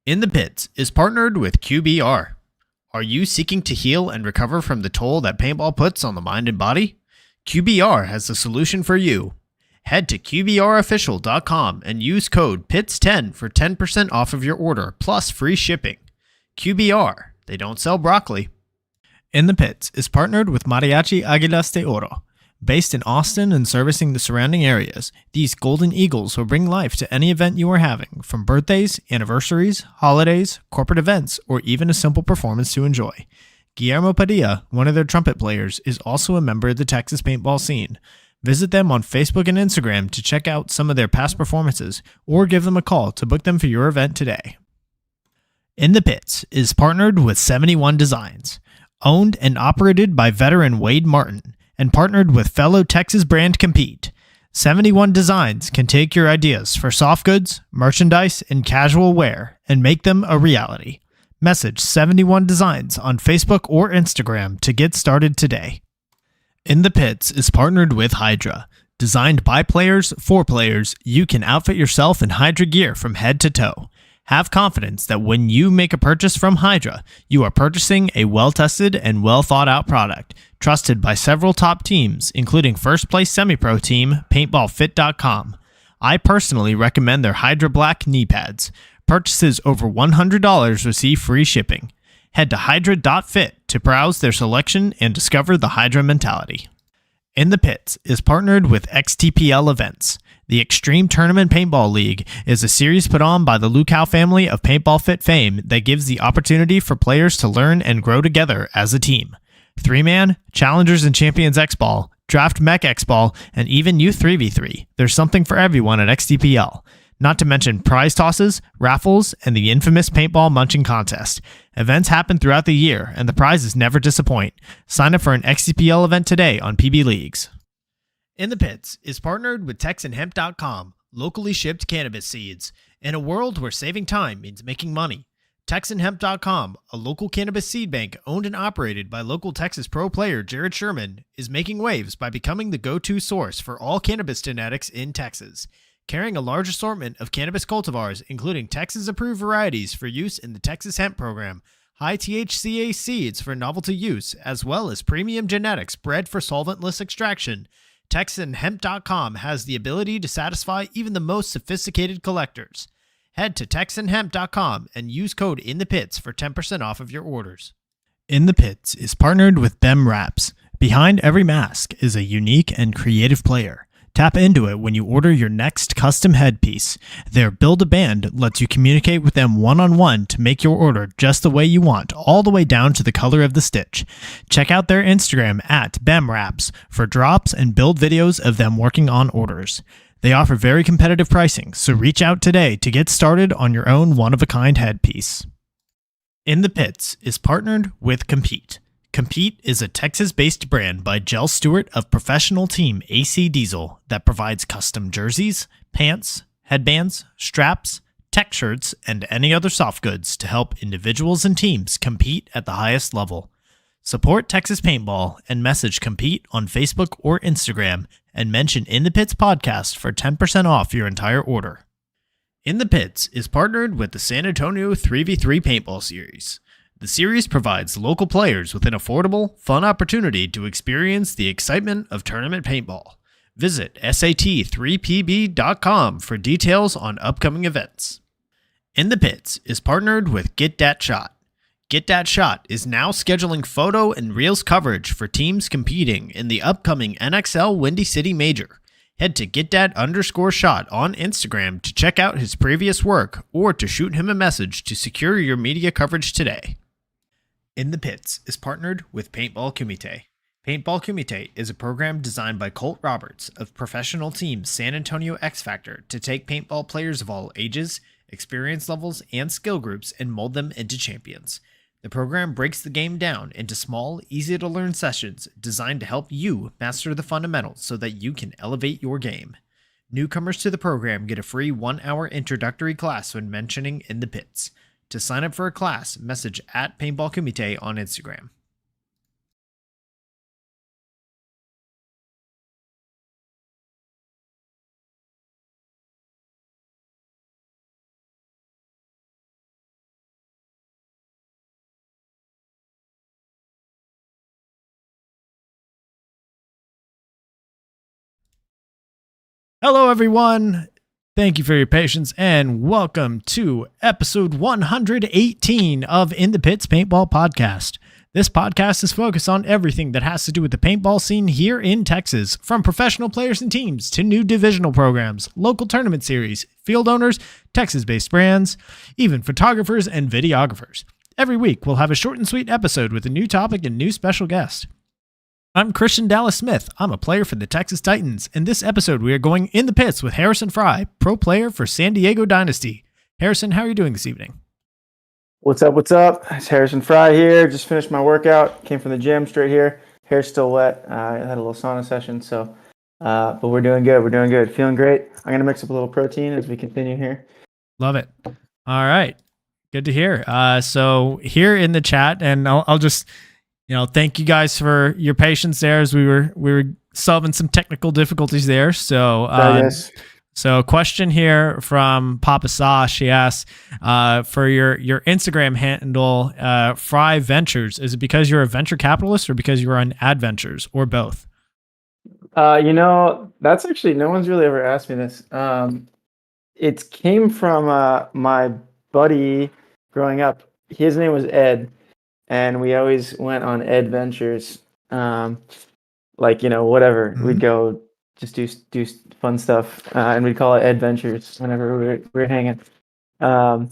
In the Pits is partnered with QBR. Are you seeking to heal and recover from the toll that paintball puts on the mind and body? QBR has the solution for you. Head to QBRofficial.com and use code PITS10 for 10% off of your order plus free shipping. QBR, they don't sell broccoli. In the Pits is partnered with Mariachi Águilas de Oro. Based in Austin and servicing the surrounding areas, these golden eagles will bring life to any event you are having, from birthdays, anniversaries, holidays, corporate events, or even a simple performance to enjoy. Guillermo Padilla, one of their trumpet players, is also a member of the Texas paintball scene. Visit them on Facebook and Instagram to check out some of their past performances, or give them a call to book them for your event today. In the Pits is partnered with 71 Designs. Owned and operated by veteran Wade Martin, and partnered with fellow Texas brand Compete. 71 Designs can take your ideas for soft goods, merchandise, and casual wear and make them a reality. Message 71 Designs on Facebook or Instagram to get started today. In the Pits is partnered with Hydra. Designed by players for players, you can outfit yourself in Hydra gear from head to toe. Have confidence that when you make a purchase from Hydra, you are purchasing a well-tested and well-thought-out product, trusted by several top teams, including first-place semi-pro team PaintballFit.com. I personally recommend their Hydra Black knee pads. Purchases over $100 receive free shipping. Head to hydra.fit to browse their selection and discover the Hydra mentality. In the Pits is partnered with XTPL Events. The Extreme Tournament Paintball League is a series put on by the Lukow family of Paintball Fit fame that gives the opportunity for players to learn and grow together as a team. 3-man, Challengers and Champions X-Ball, Draft Mech X-Ball, and even Youth 3v3. There's something for everyone at XTPL. Not to mention prize tosses, raffles, and the infamous paintball munching contest. Events happen throughout the year, and the prizes never disappoint. Sign up for an XTPL event today on PB Leagues. In the Pits is partnered with TexanHemp.com, locally shipped cannabis seeds. In a world where saving time means making money, TexanHemp.com, a local cannabis seed bank owned and operated by local Texas pro player Jared Sherman, is making waves by becoming the go-to source for all cannabis genetics in Texas. Carrying a large assortment of cannabis cultivars, including Texas-approved varieties for use in the Texas Hemp Program, high THCA seeds for novelty use, as well as premium genetics bred for solventless extraction, TexanHemp.com has the ability to satisfy even the most sophisticated collectors. Head to TexanHemp.com and use code INTHEPITS for 10% off of your orders. In the Pits is partnered with BEM Wraps. Behind every mask is a unique and creative player. Tap into it when you order your next custom headpiece. Their Build-A-Band lets you communicate with them one-on-one to make your order just the way you want, all the way down to the color of the stitch. Check out their Instagram at BEMWraps for drops and build videos of them working on orders. They offer very competitive pricing, so reach out today to get started on your own one-of-a-kind headpiece. In the Pits is partnered with Compete. Compete is a Texas-based brand by Jell Stewart of professional team AC Diesel that provides custom jerseys, pants, headbands, straps, tech shirts, and any other soft goods to help individuals and teams compete at the highest level. Support Texas Paintball and message Compete on Facebook or Instagram and mention In the Pits Podcast for 10% off your entire order. In the Pits is partnered with the San Antonio 3v3 Paintball Series. The series provides local players with an affordable, fun opportunity to experience the excitement of tournament paintball. Visit SAT3PB.com for details on upcoming events. In the Pits is partnered with Get Dat Shot. Get Dat Shot is now scheduling photo and reels coverage for teams competing in the upcoming NXL Windy City Major. Head to GetDat_shot on Instagram to check out his previous work or to shoot him a message to secure your media coverage today. In the Pits is partnered with Paintball Kumite. Paintball Kumite is a program designed by Colt Roberts of professional team San Antonio X Factor to take paintball players of all ages, experience levels, and skill groups and mold them into champions. The program breaks the game down into small, easy-to-learn sessions designed to help you master the fundamentals so that you can elevate your game. Newcomers to the program get a free 1-hour introductory class when mentioning In the Pits. To sign up for a class, message at Paintball Kumite on Instagram. Hello, everyone. Thank you for your patience and welcome to episode 118 of In the Pits Paintball Podcast. This podcast is focused on everything that has to do with the paintball scene here in Texas, from professional players and teams to new divisional programs, local tournament series, field owners, Texas-based brands, even photographers and videographers. Every week, we'll have a short and sweet episode with a new topic and new special guest. I'm Christian Dallas Smith. I'm a player for the Texas Titans. In this episode, we are going in the pits with Harrison Frye, pro player for San Diego Dynasty. Harrison, how are you doing this evening? What's up? It's Harrison Frye here. Just finished my workout. Came from the gym straight here. Hair's still wet. I had a little sauna session, but we're doing good. Feeling great. I'm going to mix up a little protein as we continue here. Love it. All right. Good to hear. So here in the chat, and I'll just... thank you guys for your patience there as we were solving some technical difficulties there. So, so a question here from Papa Sash. She asks, for your Instagram handle, Frye Ventures, is it because you're a venture capitalist or because you're on Adventures or both? That's actually, no one's really ever asked me this. It came from my buddy growing up. His name was Ed. And we always went on adventures, whatever. Mm-hmm. We'd go just do fun stuff, and we'd call it adventures whenever we were hanging. And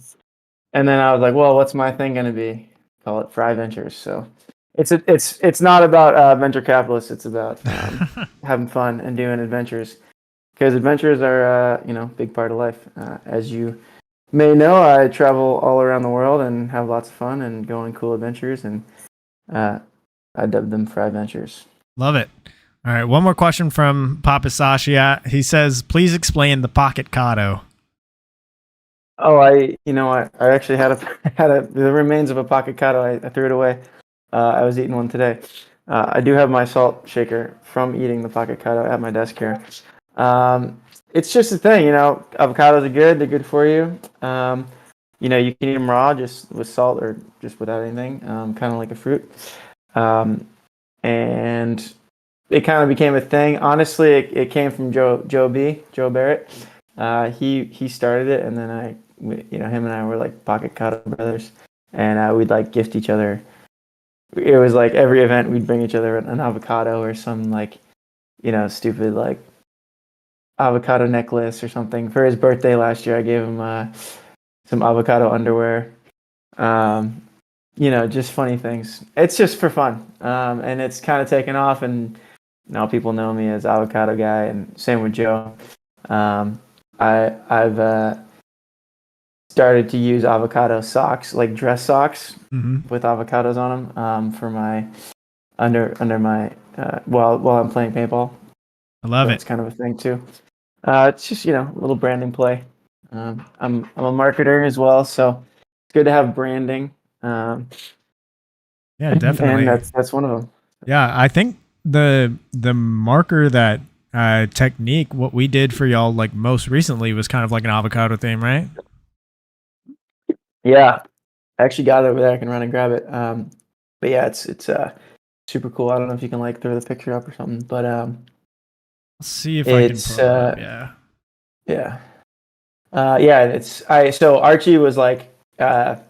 then I was like, well, what's my thing gonna be? Call it Frye Ventures. So it's not about venture capitalists. It's about having fun and doing adventures, because adventures are a big part of life. As you may know, I travel all around the world and have lots of fun and go on cool adventures, and I dubbed them Frye Ventures. Love it. All right, one more question from Papa Sasha. He says, please explain the pocket cotto. Oh, I actually had the remains of a pocket cotto. I threw it away. I was eating one today. I do have my salt shaker from eating the pocket cotto at my desk here. It's just a thing, avocados are good. They're good for you. You can eat them raw, just with salt or just without anything, kind of like a fruit. And it kind of became a thing. Honestly, it came from Joe Barrett. He started it, and then him and I were like pocket cotto brothers, and we'd like gift each other. It was like every event we'd bring each other an avocado or some stupid like avocado necklace or something. For his birthday last year, I gave him some avocado underwear. Just funny things. It's just for fun, and it's kind of taken off, and now people know me as avocado guy, and same with Joe. I've started to use avocado socks, like dress socks, with avocados on them, for my under my while I'm playing paintball. I love it. It's kind of a thing too. It's just a little branding play. I'm a marketer as well, so it's good to have branding. Yeah, definitely. And that's one of them. Yeah, I think the marker that technique, what we did for y'all like most recently was kind of like an avocado theme, right? Yeah, I actually got it over there. I can run and grab it. But yeah, it's super cool. I don't know if you can like throw the picture up or something, but let's see if I can pull it up. Yeah. So Archie was like, Archie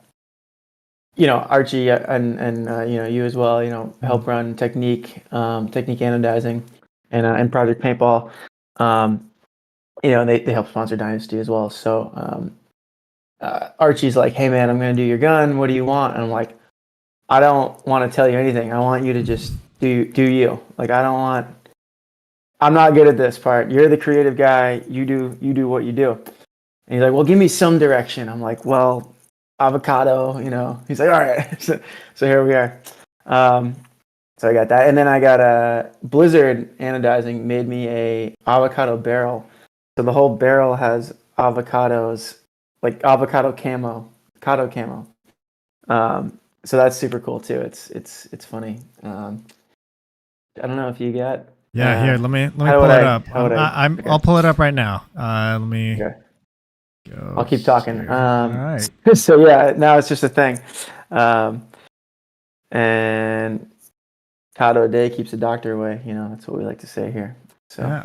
and you as well, help run technique anodizing and Project Paintball. They help sponsor Dynasty as well. So Archie's like, hey man, I'm gonna do your gun. What do you want? And I'm like, I don't want to tell you anything. I want you to just do you. Like, I'm not good at this part. You're the creative guy. You do what you do. And he's like, well, give me some direction. I'm like, well, avocado, He's like, all right. So here we are. So I got that. And then I got a Blizzard Anodizing made me a avocado barrel. So the whole barrel has avocados, like avocado camo. So that's super cool too. It's funny. I don't know if you got. Yeah, here. Let me pull it up. I'll pull it up right now. Let me. Okay. Go. I'll keep talking. All right. So yeah, now it's just a thing. And Cado a day keeps the doctor away. That's what we like to say here. So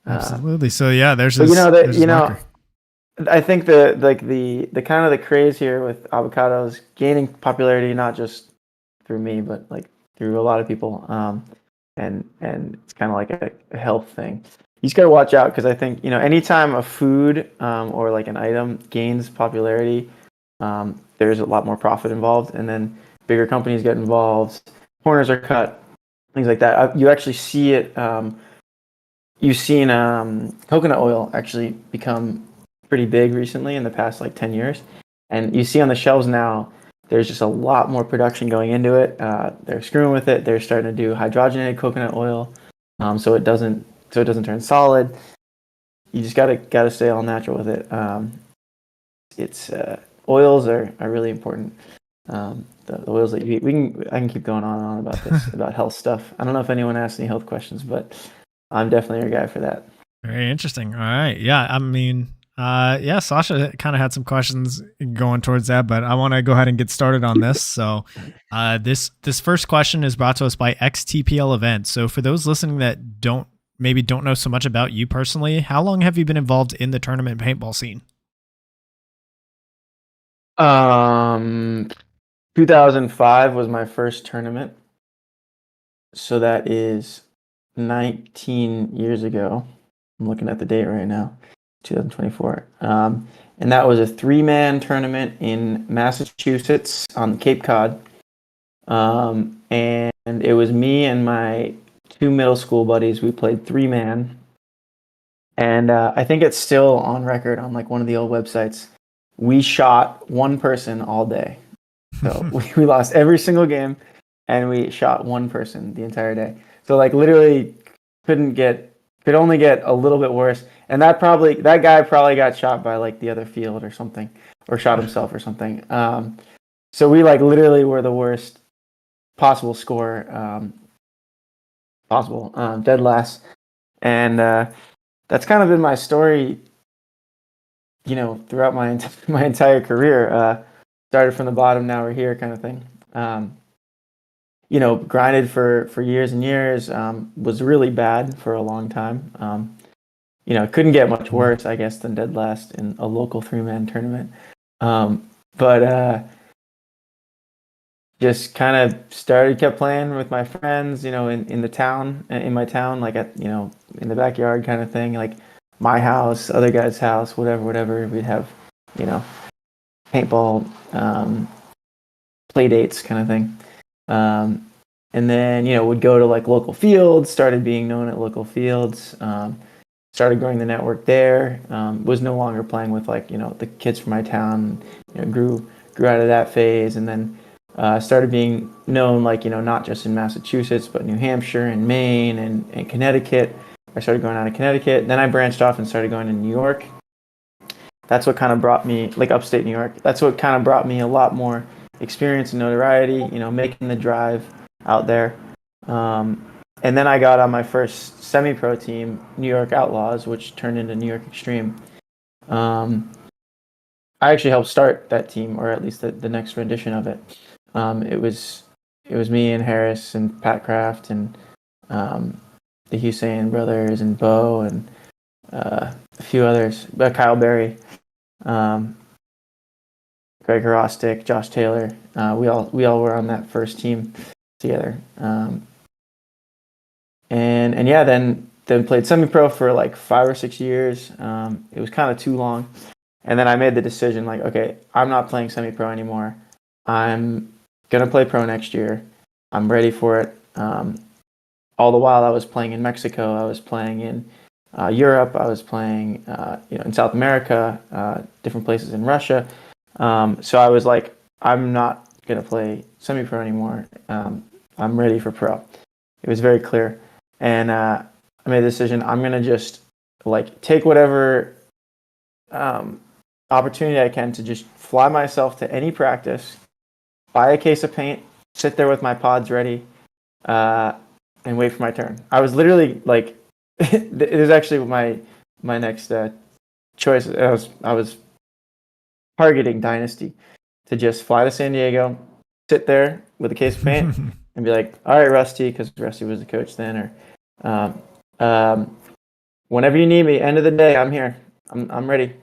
Absolutely. So yeah, there's But his, you know there's that his marker. I think the kind of the craze here with avocados gaining popularity not just through me, but like through a lot of people. And it's kind of like a health thing. You just got to watch out because I think anytime a food or like an item gains popularity, there's a lot more profit involved, and then bigger companies get involved, corners are cut, things like that. You actually see it. You've seen coconut oil actually become pretty big recently in the past like 10 years. And you see on the shelves now, there's just a lot more production going into it. They're screwing with it. They're starting to do hydrogenated coconut oil, so it doesn't turn solid. You just gotta stay all natural with it. It's Oils are really important. The oils that you eat. I can keep going on and on about this about health stuff. I don't know if anyone asked any health questions, but I'm definitely your guy for that. Very interesting. All right. Yeah. I mean, yeah, Sasha kind of had some questions going towards that, but I want to go ahead and get started on this. So, this first question is brought to us by XTPL Events. So, for those listening that don't know so much about you personally, how long have you been involved in the tournament paintball scene? 2005 was my first tournament, so that is 19 years ago. I'm looking at the date right now, 2024. And that was a 3-man tournament in Massachusetts on Cape Cod. And it was me and my 2 middle school buddies. We played 3-man. And I think it's still on record on like one of the old websites. We shot one person all day. So we lost every single game, and we shot one person the entire day. So like literally could only get a little bit worse. And that guy probably got shot by like the other field or something, or shot himself or something. So we like literally were the worst possible score possible, dead last. And that's kind of been my story, throughout my entire career. Started from the bottom, now we're here, kind of thing. Grinded for years and years. Was really bad for a long time. Couldn't get much worse, I guess, than dead last in a local 3-man tournament. But just kind of kept playing with my friends, in the town, in my town, like in the backyard kind of thing, like my house, other guy's house, whatever. We'd have, paintball play dates kind of thing. And then, would go to like local fields, started being known at local fields, started growing the network there, was no longer playing with like, the kids from my town, grew out of that phase. And then started being known like, not just in Massachusetts, but New Hampshire and Maine and Connecticut. I started going out of Connecticut. Then I branched off and started going to New York. That's what kind of brought me, like upstate New York, that's what kind of brought me a lot more experience and notoriety, making the drive out there. And then I got on my first semi-pro team, New York Outlaws, which turned into New York Extreme. I actually helped start that team, or at least the next rendition of it. It was me and Harris and Pat Kraft and the Hussein brothers and Bo and a few others, Kyle Berry, Greg Horostick, Josh Taylor. We all were on that first team together. And yeah, then played semi-pro for like 5 or 6 years. It was kind of too long. And then I made the decision like, okay, I'm not playing semi-pro anymore. I'm going to play pro next year. I'm ready for it. All the while I was playing in Mexico, I was playing in Europe, I was playing in South America, different places in Russia. So I was like, I'm not going to play semi-pro anymore. I'm ready for pro. It was very clear. And I made the decision, I'm going to just like take whatever opportunity I can to just fly myself to any practice, buy a case of paint, sit there with my pods ready, and wait for my turn. I was literally like, it was actually my next choice. I was targeting Dynasty to just fly to San Diego, sit there with a case of paint, and be like, all right, Rusty, because Rusty was the coach then, or whenever you need me, end of the day, I'm here. I'm ready.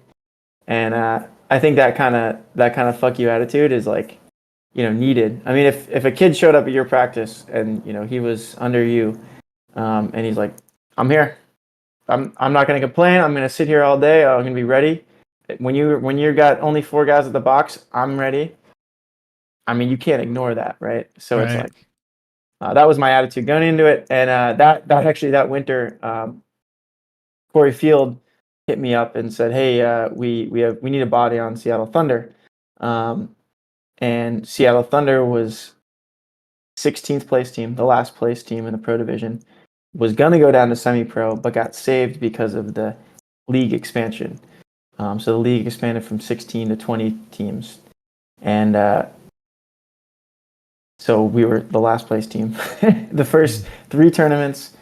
And I think that kind of fuck you attitude is like, needed. I mean, if a kid showed up at your practice and he was under you, and he's like, I'm here. I'm not going to complain. I'm going to sit here all day. I'm going to be ready. When you got only 4 guys at the box, I'm ready. I mean, you can't ignore that, right? So Right. It's like that was my attitude going into it, and that winter, Corey Field hit me up and said, "Hey, we need a body on Seattle Thunder," and Seattle Thunder was 16th place team, the last place team in the Pro Division, was going to go down to semi-pro, but got saved because of the league expansion. So the league expanded from 16 to 20 teams, and so we were the last place team. The first 3 tournaments,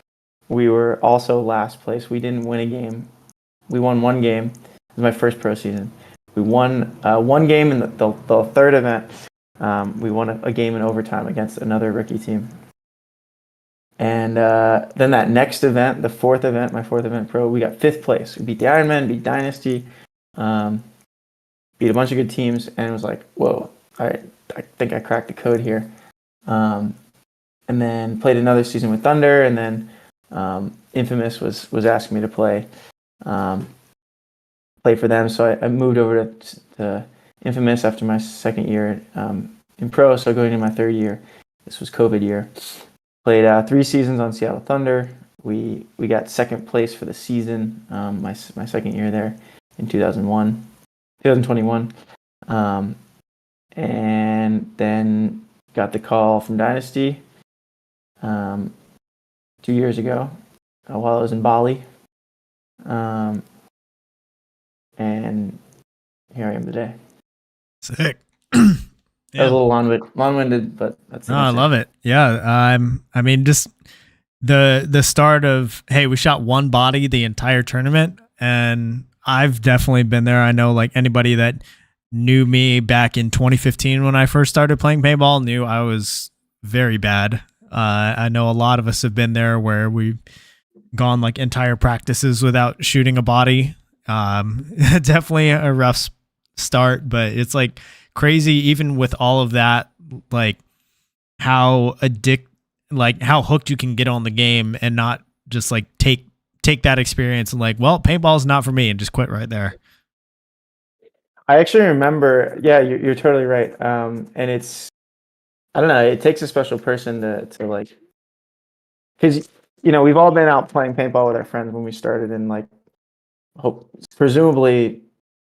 we were also last place. We didn't win a game. We won 1 game. It was my first pro season. We won 1 game in the third event. We won a game in overtime against another rookie team. And then that next event, my fourth event pro, we got 5th place. We beat the Ironmen, beat Dynasty, beat a bunch of good teams, and it was like, whoa, I think I cracked the code here. And then played another season with Thunder, and then Infamous was asking me to play for them. So I moved over to Infamous after my second year in pro. So going into my third year, this was COVID year. Played 3 seasons on Seattle Thunder. We got 2nd place for the season my second year there in 2021. And then got the call from Dynasty 2 years ago while I was in Bali. And here I am today. Sick. That was a little long-winded, but that's. No, I love it. Yeah. I mean, just the start of, hey, we shot 1 body the entire tournament, and I've definitely been there. I know, like, anybody that knew me back in 2015 when I first started playing paintball knew I was very bad. I know a lot of us have been there where we've gone like entire practices without shooting a body. Definitely a rough start, but it's like crazy even with all of that, like how hooked you can get on the game and not just like take that experience and like, well, paintball's not for me, and just quit right there. I actually remember, yeah, you're totally right. And it's, I don't know, it takes a special person to like, because, we've all been out playing paintball with our friends when we started, and like, presumably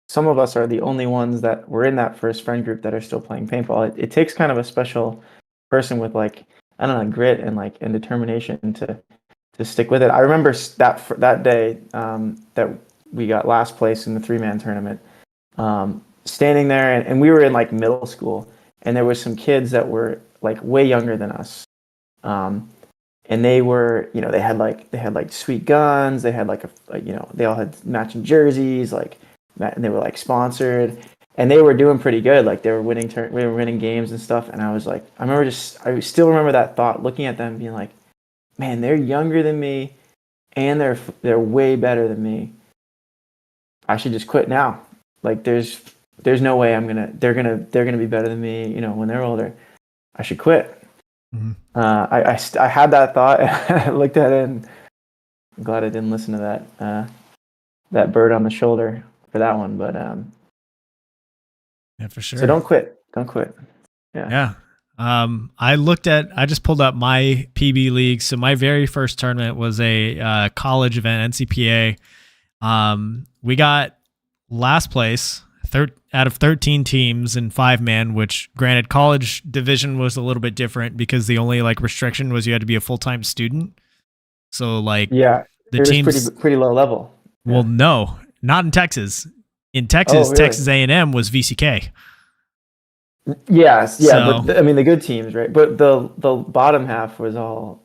some of us are the only ones that were in that first friend group that are still playing paintball. It takes kind of a special person with like, I don't know, grit and determination to stick with it. I remember that day that we got last place in the 3-man tournament. Standing there, and we were in like middle school, and there was some kids that were like way younger than us, and they were, they had like sweet guns, they had like they all had matching jerseys, like, and they were like sponsored, and they were doing pretty good, like they were winning games and stuff. And I was like, I still remember that thought, looking at them being like, man, they're younger than me, and they're way better than me. I should just quit now. Like there's no way they're gonna be better than me, when they're older. I should quit. Mm-hmm. I had that thought, and I looked at it, and I'm glad I didn't listen to that bird on the shoulder for that one. But yeah, for sure. So don't quit. Yeah. I just pulled up my PB league. So my very first tournament was a college event, NCPA. We got last place out of 13 teams in 5-man, which granted college division was a little bit different because the only like restriction was you had to be a full-time student. So like, yeah, the teams pretty low level. Well, no, not in Texas. In Texas, really? Texas A&M was VCK. Yes, yeah, So, but the good teams, right? But the bottom half was all.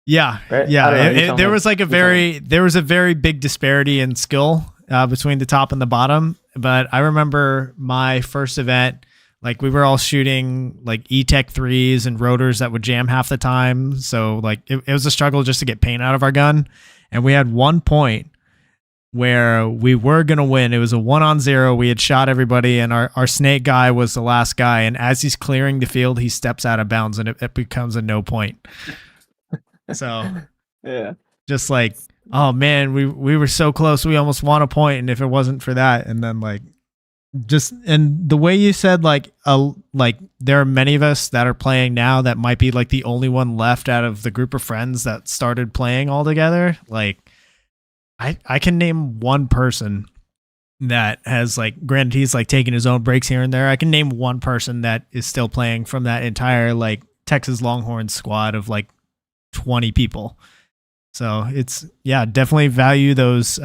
Yeah, right? yeah. There was a very big disparity in skill between the top and the bottom. But I remember my first event, like we were all shooting like E-Tech 3s and rotors that would jam half the time. So like it was a struggle just to get paint out of our gun. And we had one point where we were going to win. It was a 1-on-0. We had shot everybody, and our snake guy was the last guy. And as he's clearing the field, he steps out of bounds, and it becomes a no point. So, Yeah. just like, oh man, we were so close. We almost won a point, and if it wasn't for that, and then like, just and the way you said like there are many of us that are playing now that might be like the only one left out of the group of friends that started playing all together. Like, I can name one person that has like, granted he's like taking his own breaks here and there. I can name one person that is still playing from that entire like Texas Longhorns squad of like 20 people. So it's, yeah, definitely value those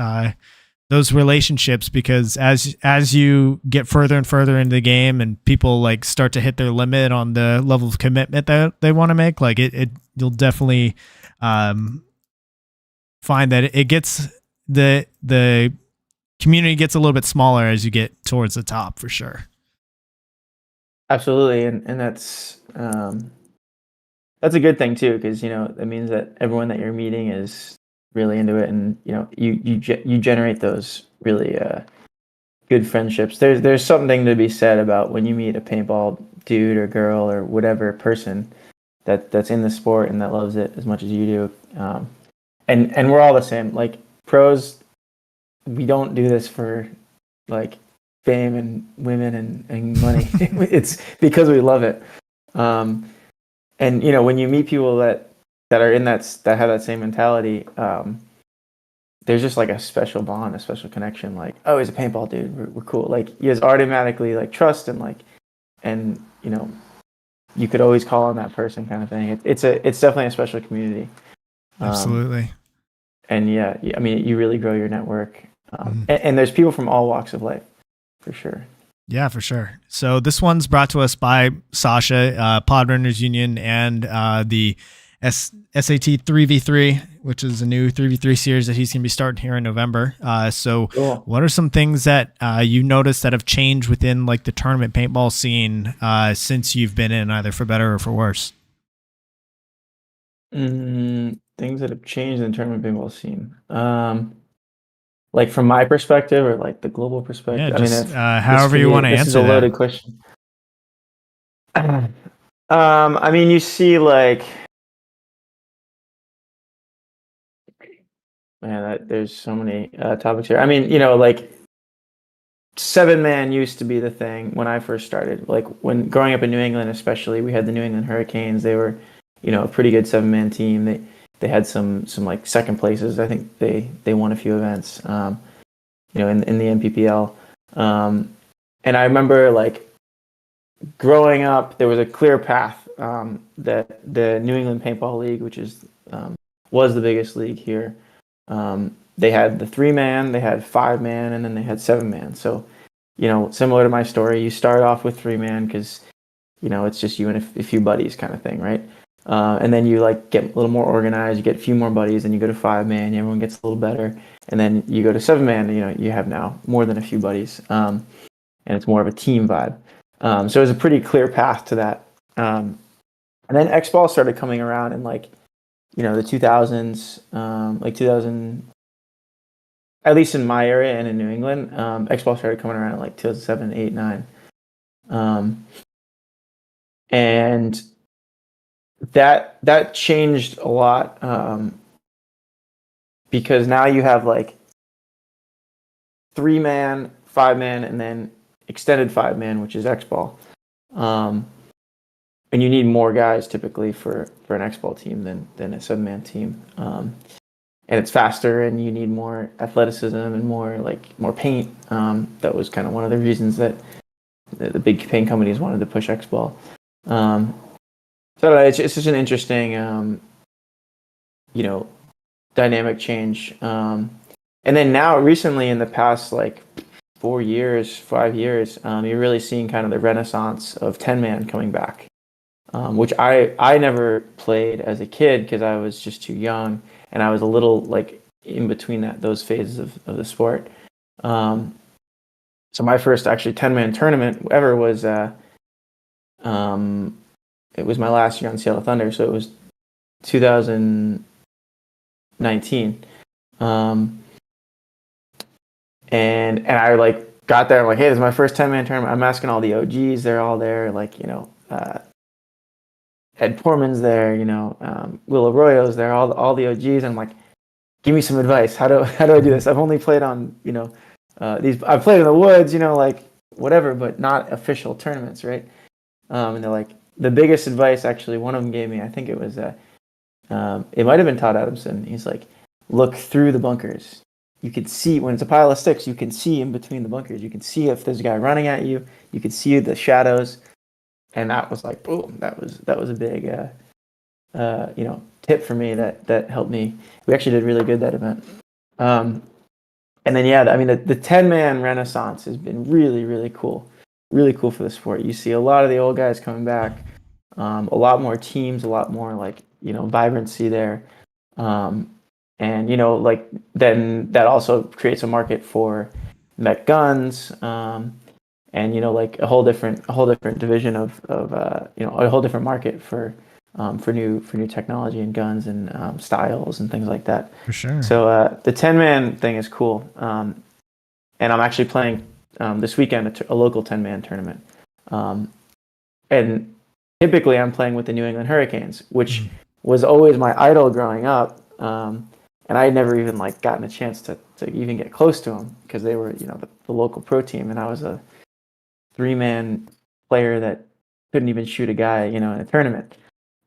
relationships, because as you get further and further into the game and people like start to hit their limit on the level of commitment that they want to make, like you'll definitely find that it gets the community gets a little bit smaller as you get towards the top, for sure. Absolutely, and that's a good thing too, because that means that everyone that you're meeting is really into it, and you generate those really good friendships. There's something to be said about when you meet a paintball dude or girl or whatever person that's in the sport and that loves it as much as you do. And we're all the same. Like, pros, we don't do this for like fame and women and money. It's because we love it. And when you meet people that are in that have that same mentality, there's just like a special bond, a special connection. Like, oh, he's a paintball dude. We're cool. Like, you just automatically like trust and you could always call on that person, kind of thing. It's definitely a special community. Absolutely. And yeah, I mean, you really grow your network. And there's people from all walks of life, for sure. Yeah, for sure. So this one's brought to us by Sasha, Pod Runners Union, and the SAT 3v3, which is a new 3v3 series that he's going to be starting here in November. So cool. What are some things that you noticed that have changed within like the tournament paintball scene since you've been in, either for better or for worse? Things that have changed in the tournament paintball scene. Like from my perspective or like the global perspective? Yeah, just however you want to answer that. This is a loaded question. I mean, you see like, man, there's so many topics here. I mean, like 7-man used to be the thing when I first started. Like, when growing up in New England, especially, we had the New England Hurricanes. They were, a pretty good 7-man team. They had some like second places. I think they won a few events, in the NPPL. And I remember like growing up, there was a clear path that the New England Paintball League, which was the biggest league here. They had the 3-man, they had 5-man, and then they had 7-man. So, similar to my story, you start off with 3-man because, it's just you and a few buddies kind of thing, right? And then you like get a little more organized, you get a few more buddies, and you go to 5-man, everyone gets a little better. And then you go to 7-man, you have now more than a few buddies. And it's more of a team vibe. So it was a pretty clear path to that. And then X-Ball started coming around in like, the 2000s, like 2000, at least in my area and in New England, X-Ball started coming around in like 2007, 8, 9. And that changed a lot, because now you have like 3-man, 5-man, and then extended 5-man, which is X-Ball. And you need more guys typically for an X-Ball team than a 7-man team. And it's faster, and you need more athleticism and more paint. That was kind of one of the reasons that the big paint companies wanted to push X-Ball. So it's just an interesting, dynamic change. And then now, recently, in the past like 5 years, you're really seeing kind of the renaissance of 10-man coming back, which I never played as a kid because I was just too young, and I was a little like in between those phases of the sport. So my first actually 10-man tournament ever was it was my last year on Seattle Thunder, so it was 2019. and I like got there. I'm like, hey, this is my first 10-man tournament. I'm asking all the OGs. They're all there. Like, Ed Portman's there. Will Arroyo's there. All the OGs. I'm like, give me some advice. How do I do this? I've only played on these. I've played in the woods. Like whatever, but not official tournaments, right? And they're like, the biggest advice actually one of them gave me. I think it was it might have been Todd Adamson. He's like, look through the bunkers. You can see when it's a pile of sticks. You can see in between the bunkers. You can see if there's a guy running at you. You can see the shadows, and that was like, boom. That was a big tip for me that helped me. We actually did really good that event. And then the 10-man renaissance has been really, really cool. Really cool for the sport. You see a lot of the old guys coming back, a lot more teams, a lot more vibrancy there. And then that also creates a market for mech guns, and a whole different division of a whole different market for new technology and guns and styles and things like that. For sure. So the 10-man thing is cool. And I'm actually playing this weekend a local 10-man tournament. And typically I'm playing with the New England Hurricanes, which was always my idol growing up. And I had never even gotten a chance to even get close to them because they were the local pro team, and I was a 3-man player that couldn't even shoot a guy in a tournament.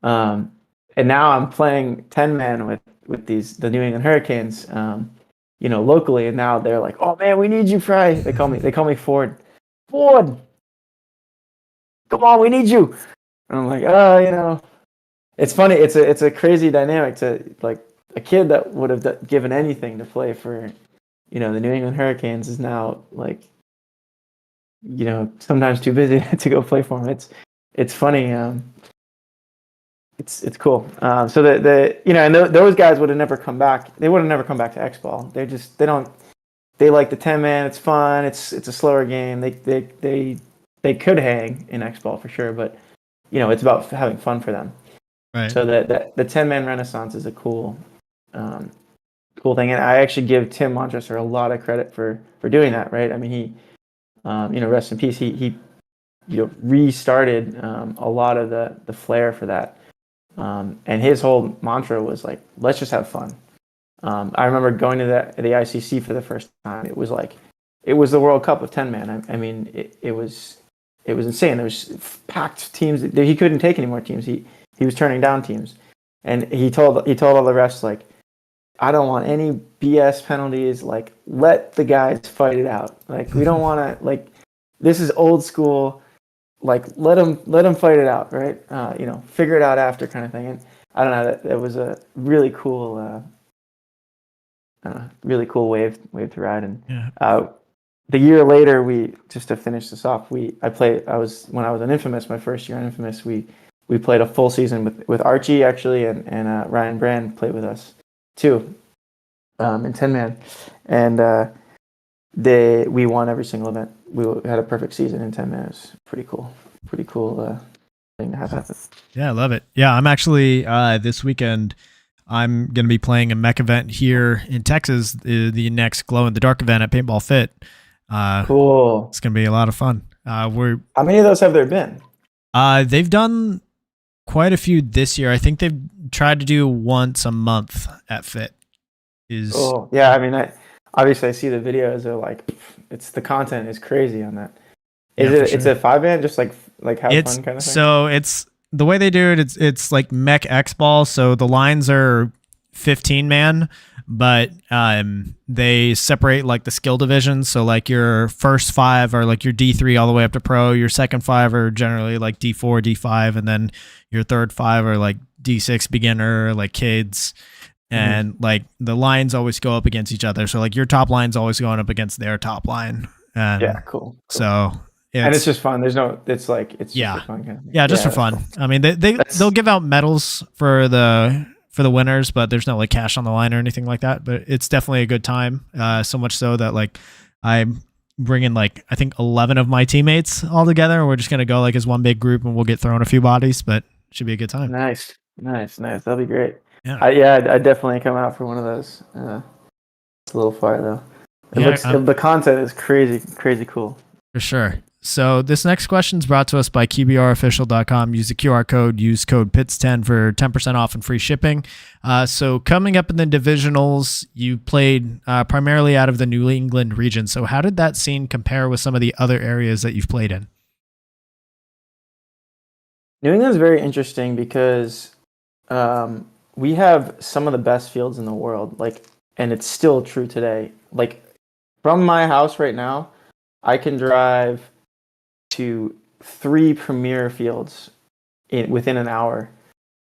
And now I'm playing 10-man with the New England Hurricanes, locally, and now they're like, oh man, we need you, Fry. They call me Ford. Ford, come on, we need you. And I'm like, it's funny. It's a crazy dynamic to a kid that would have given anything to play for, the New England Hurricanes is now sometimes too busy to go play for them. It's funny. It's cool. So and those guys would have never come back. They would have never come back to X-Ball. They like the 10-man. It's fun. It's a slower game. They could hang in X-Ball for sure, but it's about having fun for them. Right. So the 10-man renaissance is a cool thing, and I actually give Tim Montressor a lot of credit for doing that. Right? I mean, he, rest in peace. He restarted a lot of the flair for that, and his whole mantra was like, let's just have fun. I remember going to the ICC for the first time. It was the World Cup of 10-man. I mean, it was insane. There was packed teams. He couldn't take any more teams. He was turning down teams, and he told all the refs, I don't want any BS penalties. Let the guys fight it out. We don't want to. This is old school. Let them fight it out, right? Figure it out after, kind of thing. And I don't know. That was a really cool wave to ride. And the year later, just to finish this off, when I was on Infamous, my first year on Infamous, we played a full season with Archie actually, and Ryan Brand played with us too, in 10-man, and we won every single event. We had a perfect season in 10-man. It was pretty cool thing to have happen. Yeah, I love it. Yeah, I'm actually this weekend I'm going to be playing a mech event here in Texas, the next Glow in the Dark event at Paintball Fit. Cool. It's going to be a lot of fun. How many of those have there been? They've done quite a few this year. I think they've tried to do once a month at Fit. Oh yeah, I mean, obviously I see the videos. They're the content is crazy on that. It's a 5-man, just like have fun kind of thing. So it's the way they do it. It's like Mech X Ball. So the lines are 15-man, but they separate the skill divisions. So your first 5 are your D3 all the way up to pro. Your second 5 are generally D4, D5, and then your third 5 are D6 beginner, kids. And the lines always go up against each other. So your top line's always going up against their top line. And yeah, cool. So and it's just fun. It's just for fun kind of thing. Yeah, just for fun. Cool. I mean, they'll give out medals for the winners, but there's no cash on the line or anything like that. But it's definitely a good time. So much so that I'm bringing I think 11 of my teammates all together, and we're just gonna go as one big group, and we'll get thrown a few bodies, but it should be a good time. Nice. That'll be great. Yeah, I'd definitely come out for one of those. It's a little far though. The content is crazy cool. For sure. So this next question is brought to us by QBRofficial.com. Use the QR code, use code PITS10 for 10% off and free shipping. So coming up in the divisionals, you played primarily out of the New England region. So how did that scene compare with some of the other areas that you've played in? New England is very interesting because we have some of the best fields in the world, and it's still true today. Like, from my house right now, I can drive to 3 premier fields within an hour,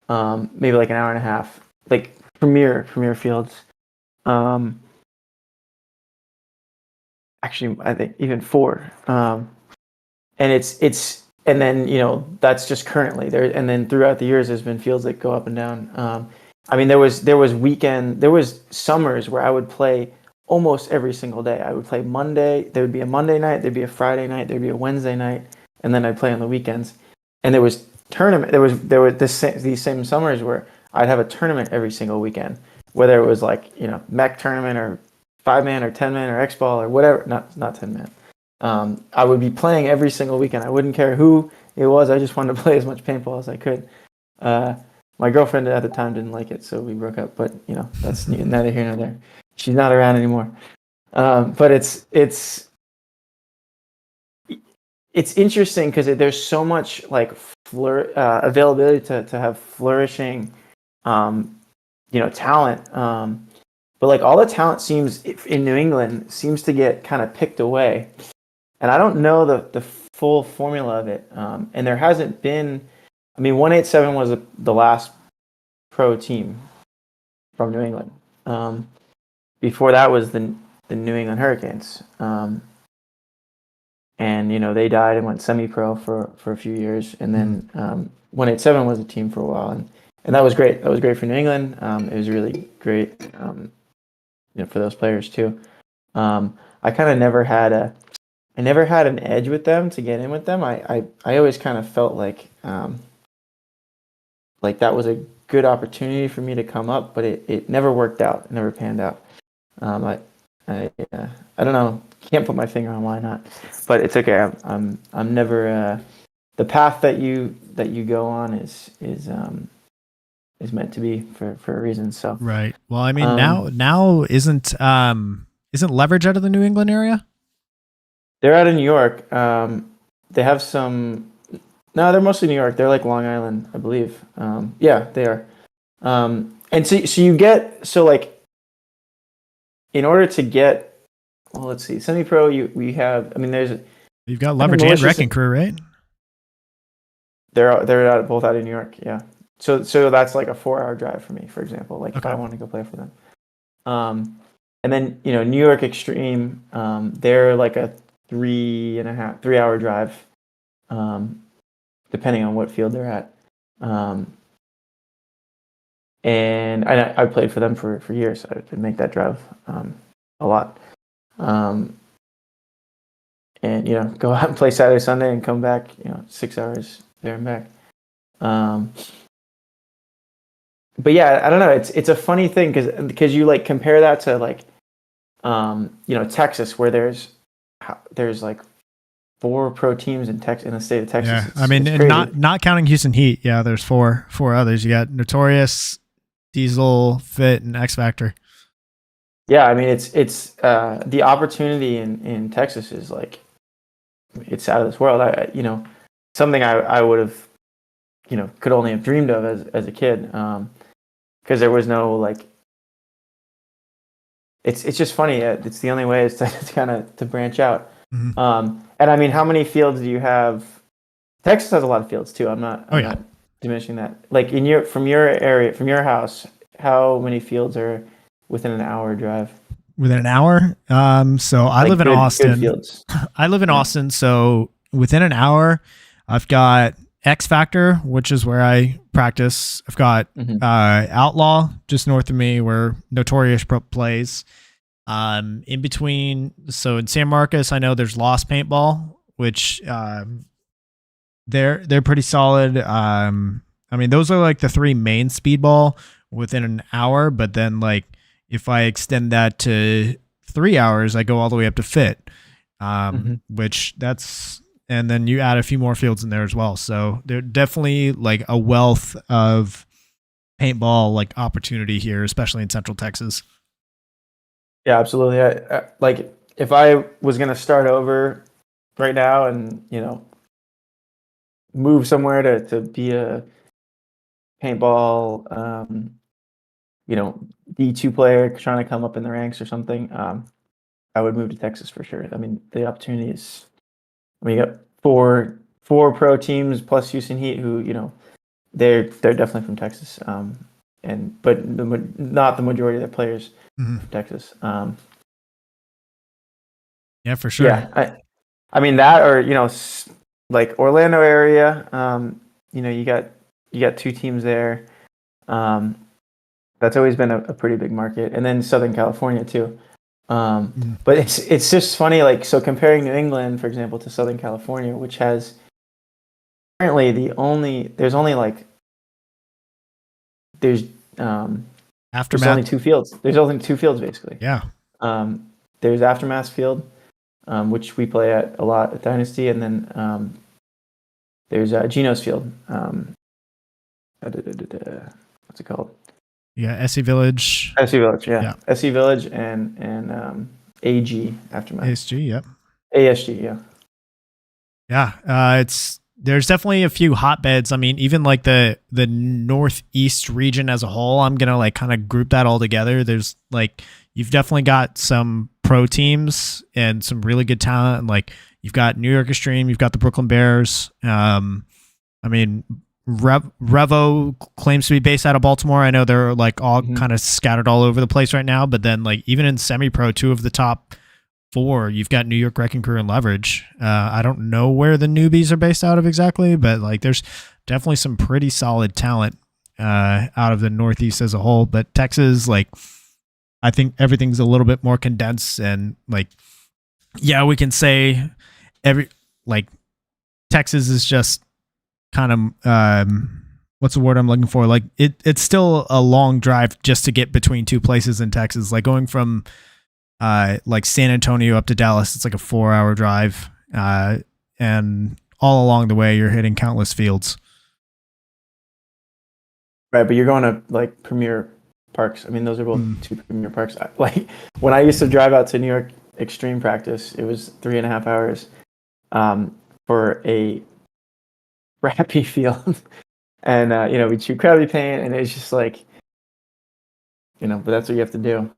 maybe like an hour and a half, like premier fields. Actually, I think even 4. And and then that's just currently there. And then throughout the years, there's been fields that go up and down. I mean, there was summers where I would play almost every single day. I would play Monday. There would be a Monday night. There'd be a Friday night. There'd be a Wednesday night, and then I'd play on the weekends. And there was tournament. There were these same summers where I'd have a tournament every single weekend, whether it was mech tournament or 5-man or 10-man or X-ball or whatever. Not 10-man. I would be playing every single weekend. I wouldn't care who it was. I just wanted to play as much paintball as I could. My girlfriend at the time didn't like it, so we broke up. But that's neither here nor there. She's not around anymore. But it's interesting because there's so much availability to have flourishing, talent. But all the talent seems in New England seems to get kind of picked away, and I don't know the full formula of it. And there hasn't been. I mean, 187 was the last pro team from New England. Before that was the New England Hurricanes, and they died and went semi-pro for a few years, and then 187 was a team for a while, and that was great. That was great for New England. It was really great, for those players too. I kind of never had an edge with them to get in with them. I always kind of felt like that was a good opportunity for me to come up, but it never worked out. It never panned out. I don't know. Can't put my finger on why not, but it's okay. I'm never the path that you go on is meant to be for a reason. So right. Well, I mean, now isn't Leverage out of the New England area? They're out of New York. They have some. No, they're mostly New York. They're like Long Island, I believe. Yeah, they are. And so you get in order to get, well, let's see, semi-pro. You've got Leverage and Wrecking Crew, right? They're both out of New York. Yeah. So that's like a 4-hour drive for me, for example. If I want to go play for them. And then New York Extreme. They're like a 3-hour drive. Depending on what field they're at. And I played for them for years. I could make that drive a lot. And go out and play Saturday, Sunday, and come back. 6 hours there and back. But yeah, I don't know. It's a funny thing because you compare that to Texas, where there's 4 pro teams in the state of Texas. Yeah, I mean, and not counting Houston Heat. Yeah, there's four others. You got Notorious, Diesel, Fit, and X Factor. Yeah, I mean, it's the opportunity in Texas is it's out of this world. Something I would have, could only have dreamed of as a kid, because there was no It's just funny. It's the only way is to kind of to branch out. Mm-hmm. And I mean, how many fields do you have? Texas has a lot of fields too. I'm not diminishing that. From your area, from your house, how many fields are within an hour drive? Within an hour? So I live in Austin. I live in Austin, so within an hour, I've got X Factor, which is where I practice. I've got Outlaw just north of me, where Notorious plays. In between, so in San Marcos, I know there's Lost Paintball, which they're pretty solid. I mean, those are the 3 main speedball within an hour, but then if I extend that to 3 hours, I go all the way up to Fit, Mm-hmm. which and then you add a few more fields in there as well. So they're definitely like a wealth of paintball like opportunity here, especially in Central Texas. Yeah, absolutely. Like if I was going to start over right now and, move somewhere to be a paintball, D2 player trying to come up in the ranks or something, I would move to Texas for sure. I mean, the opportunity is, you got four pro teams plus Houston Heat who, they're definitely from Texas. But not the majority of their players from Texas. Yeah, for sure. Yeah, I mean that, or like Orlando area. You got two teams there. That's always been a pretty big market, and then Southern California too. But it's just funny, like, so comparing New England, for example, to Southern California, which has apparently there's Aftermath. only two fields. There's only two fields basically. Yeah. There's Aftermath Field, which we play at a lot at Dynasty, and then there's Geno's Field. What's it called? Yeah, SE Village. SE Village, yeah. SE Village and AG Aftermath. ASG, yep. ASG, yeah. Yeah, there's definitely a few hotbeds. I mean, even like the Northeast region as a whole, I'm gonna like kind of group that all together. There's like, you've definitely got some pro teams and some really good talent. And like, you've got New York Extreme, you've got the Brooklyn Bears. I mean, Revo claims to be based out of Baltimore. I know they're like all kind of scattered all over the place right now, but then like even in semi-pro, two of the top four, you've got New York Wrecking Crew and Leverage. I don't know where the newbies are based out of exactly, but like there's definitely some pretty solid talent out of the Northeast as a whole. But Texas, like, I think everything's a little bit more condensed, and like, yeah, we can say Texas is just kind of what's the word I'm looking for? Like it's still a long drive just to get between two places in Texas. Like going from like San Antonio up to Dallas, it's like a 4-hour drive, and all along the way you're hitting countless fields. Right, but you're going to like premier parks. I mean, those are both two premier parks. Like when I used to drive out to New York Extreme practice, it was 3.5 hours for a crappy field, and we'd shoot crappy paint, and it's just like, but that's what you have to do.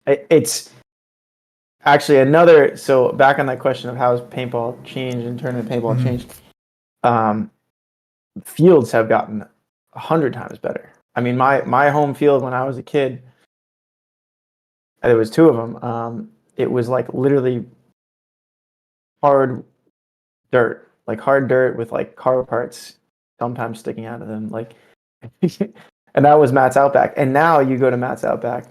It's actually another. So back on that question of how has paintball changed and tournament paintball changed, fields have gotten 100 times better. I mean, my home field when I was a kid, there was two of them. It was like literally hard dirt with like car parts sometimes sticking out of them, like, and that was Matt's Outback. And now you go to Matt's Outback,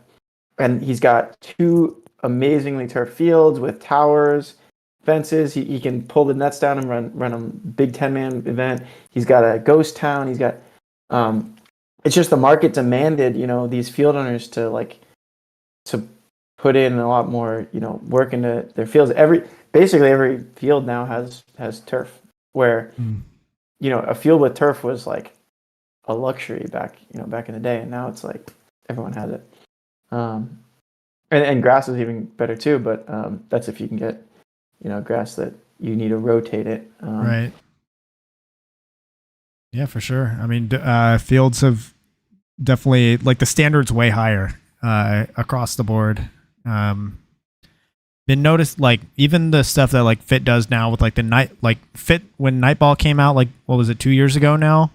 and he's got two amazingly turf fields with towers, fences. He can pull the nets down and run a big 10-man event. He's got a ghost town. He's got it's just the market demanded, these field owners to put in a lot more, work into their fields. Basically every field now has turf, where a field with turf was like a luxury back in the day, and now it's like everyone has it. And grass is even better too, but that's if you can get grass that you need to rotate it. Right. Yeah, for sure. I mean, fields have definitely, like, the standard's way higher across the board. Been noticed, like, even the stuff that like Fit does now with like Fit when Nightball came out, like, what was it, 2 years ago now?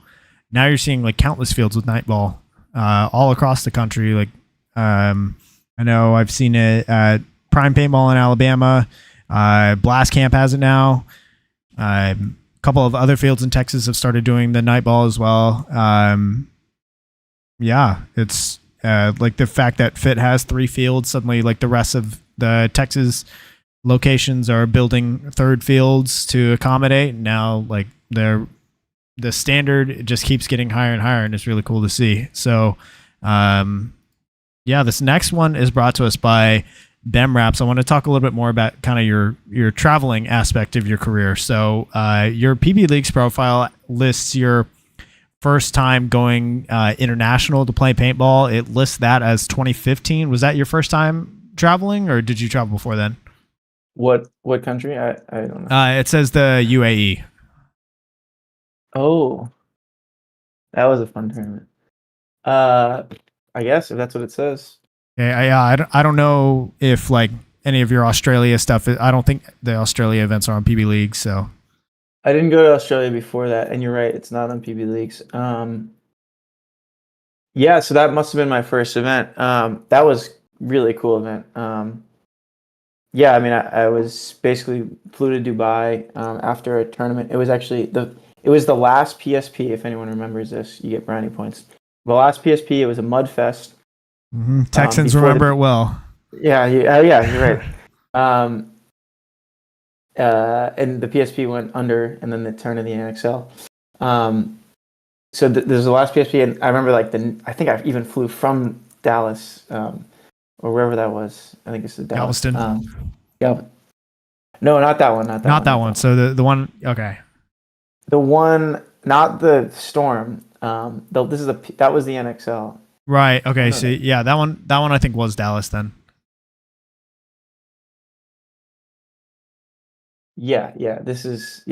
Now you're seeing like countless fields with Nightball all across the country. Like, I know I've seen it at Prime Paintball in Alabama. Blast Camp has it now. A couple of other fields in Texas have started doing the Nightball as well. Yeah, it's like the fact that Fit has 3 fields, suddenly like the rest of the Texas locations are building third fields to accommodate. Now, like, the standard just keeps getting higher and higher, and it's really cool to see. So, yeah, this next one is brought to us by BEM wraps, I want to talk a little bit more about kind of your traveling aspect of your career. So your PB Leagues profile lists your first time going international to play paintball. It lists that as 2015. Was that your first time traveling, or did you travel before then? What country? I don't know. It says the UAE. Oh, that was a fun tournament. I guess if that's what it says. Yeah, I don't know if like any of your Australia stuff. I don't think the Australia events are on PB League. So I didn't go to Australia before that, and you're right, it's not on PB Leagues. Yeah, so that must have been my first event. That was really cool event. Yeah, I mean, I was basically flew to Dubai after a tournament. It was actually the last PSP. If anyone remembers this, you get brownie points. The last PSP, it was a mud fest. Texans remember it well. Yeah, yeah, you're right. And the PSP went under, and then they turned to the NXL. So there's the last PSP, and I remember I think I even flew from Dallas, or wherever that was. I think it's the Dallas. Galveston. Yeah. No, not that one. Not that one. So the one. Okay. The one, not the Storm. That was the NXL. Right. Okay. So yeah, that one I think was Dallas then. Yeah. This is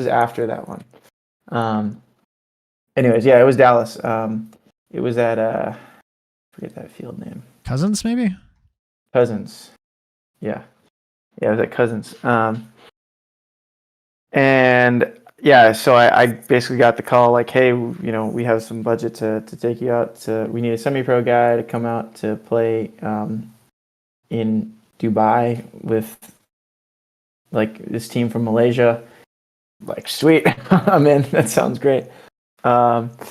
after that one. Anyways, yeah, it was Dallas. It was at forget that field name. Cousins, maybe. Cousins. Yeah, it was at Cousins. And yeah, so I basically got the call like, hey, we have some budget to take you out. We need a semi-pro guy to come out to play in Dubai with like this team from Malaysia. Like, sweet, I'm in. That sounds great. Flights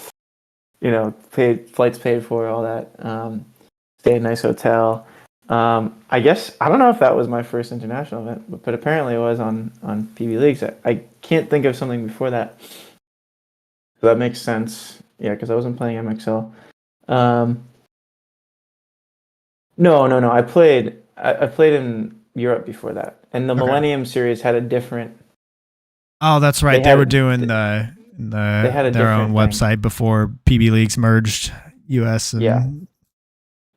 paid for, all that. Stay in a nice hotel. I guess I don't know if that was my first international event, but apparently it was on PB Leagues. I can't think of something before that. So that makes sense. Yeah, because I wasn't playing MXL. No. I played in Europe before that, and the Millennium Series had a different. Oh, that's right. They were doing their own website before PB Leagues merged US. And...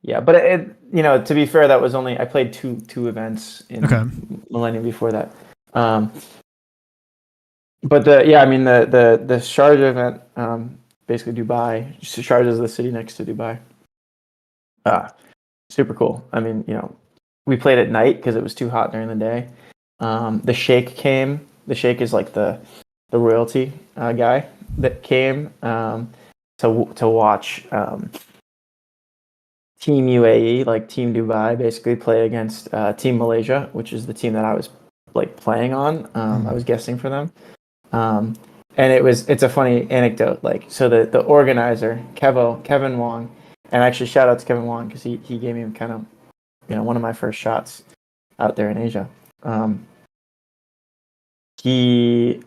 Yeah, but to be fair, that was only I played two events in Millennium before that. But the Sharjah event, basically Dubai. Sharjah is the city next to Dubai. Super cool. I mean, we played at night because it was too hot during the day. The Sheikh came. The Sheikh is like the royalty guy that came to watch Team UAE, like Team Dubai, basically play against Team Malaysia, which is the team that I was like playing on. I was guessing for them, and it's a funny anecdote. Like, so the organizer Kevin Wong, and actually shout out to Kevin Wong because he gave me kind of one of my first shots out there in Asia. He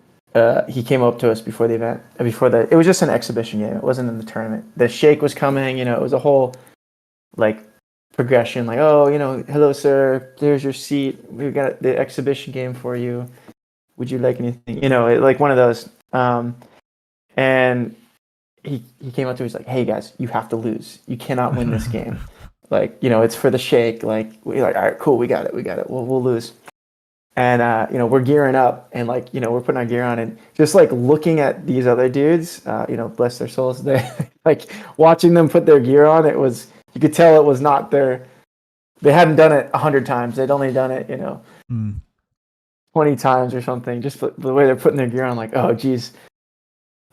came up to us before the event. It was just an exhibition game. It wasn't in the tournament. The Sheikh was coming. It was a whole like progression. Like, oh, hello sir, there's your seat. We've got the exhibition game for you. Would you like anything? Like one of those. And he came up to me. He's like, hey guys, you have to lose. You cannot win this game. Like, it's for the Sheikh. Like, we're like, all right, cool, we got it. We'll lose. And we're gearing up, and like, we're putting our gear on, and just like looking at these other dudes, bless their souls, they like watching them put their gear on. It was, you could tell it was not they hadn't done it 100 times. They'd only done it, 20 times or something. Just the way they're putting their gear on, like, oh geez,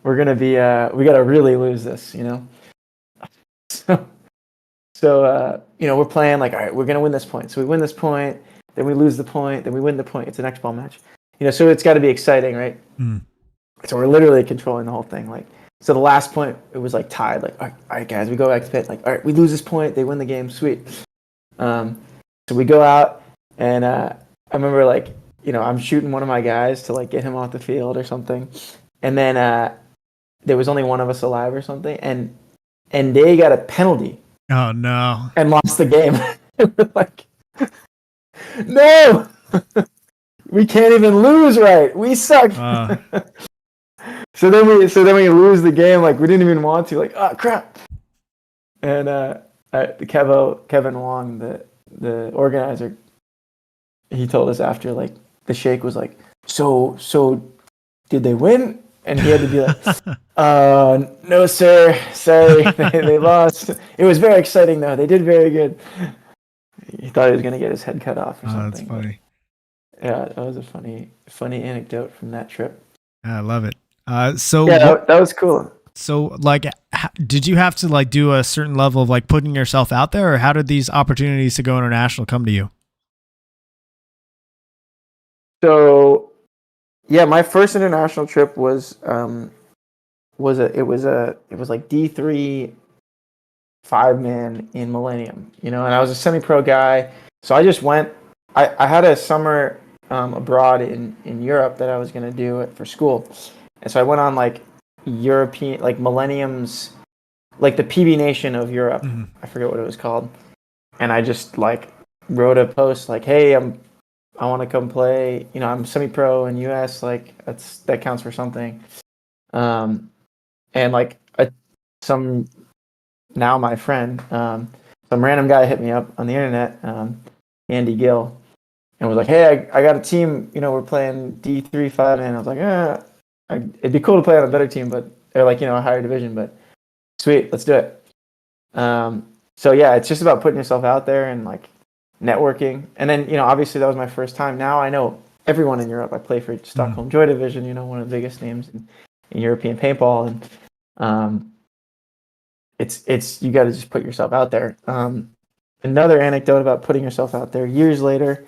we're gonna be we gotta really lose this, So we're playing like, all right, we're gonna win this point. So we win this point. Then we lose the point, then we win the point. It's an X ball match, so it's got to be exciting, right? So we're literally controlling the whole thing. Like, so the last point, it was like tied. Like, all right, guys, we go back to pit. Like, all right, we lose this point, they win the game, sweet. So we go out, and I remember like, I'm shooting one of my guys to like get him off the field or something, and then there was only one of us alive or something, and they got a penalty. Oh no! And lost the game. We're like. No, we can't even lose right. We suck. So then we lose the game. Like we didn't even want to. Like, oh crap. And Kevin Wong, the organizer, he told us after, like, the Sheikh was like, so did they win? And he had to be like, no sir, sorry, they lost. It was very exciting though. They did very good. He thought he was gonna get his head cut off or something. That's funny. Yeah, that was a funny anecdote from that trip. I love it. That was cool. So, like, did you have to like do a certain level of like putting yourself out there, or how did these opportunities to go international come to you? So, yeah, my first international trip was like D3 5-man in Millennium, and I was a semi-pro guy, so I just went. I had a summer abroad in Europe that I was going to do it for school, and so I went on like European, like Millennium's, like the PB Nation of Europe. Mm-hmm. I forget what it was called, and I just like wrote a post like, "Hey, I want to come play. I'm semi-pro in US. Like that counts for something." And like my friend, some random guy hit me up on the internet, Andy Gill, and was like, "Hey, I got a team. We're playing D3 5-man." I was like, it'd be cool to play on a better team, but they're like, a higher division. But sweet, let's do it. So yeah, it's just about putting yourself out there and like networking. And then, obviously that was my first time. Now I know everyone in Europe. I play for Stockholm Joy Division, one of the biggest names in European paintball. And it's you got to just put yourself out there. Another anecdote about putting yourself out there years later,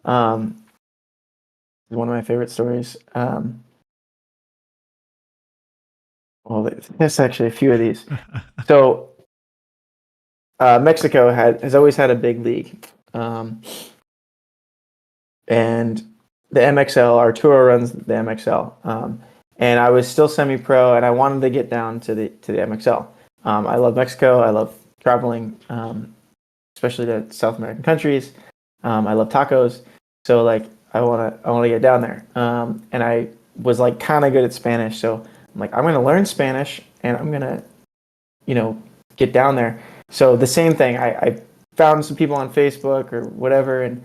is one of my favorite stories. Well, there's actually a few of these. So Mexico has always had a big league. And the MXL, Arturo runs the MXL. And I was still semi-pro, and I wanted to get down to the MXL. I love Mexico. I love traveling, especially to South American countries. I love tacos, so like I want to get down there. And I was like kind of good at Spanish, so I'm like, I'm going to learn Spanish, and I'm going to, get down there. So the same thing. I found some people on Facebook or whatever, and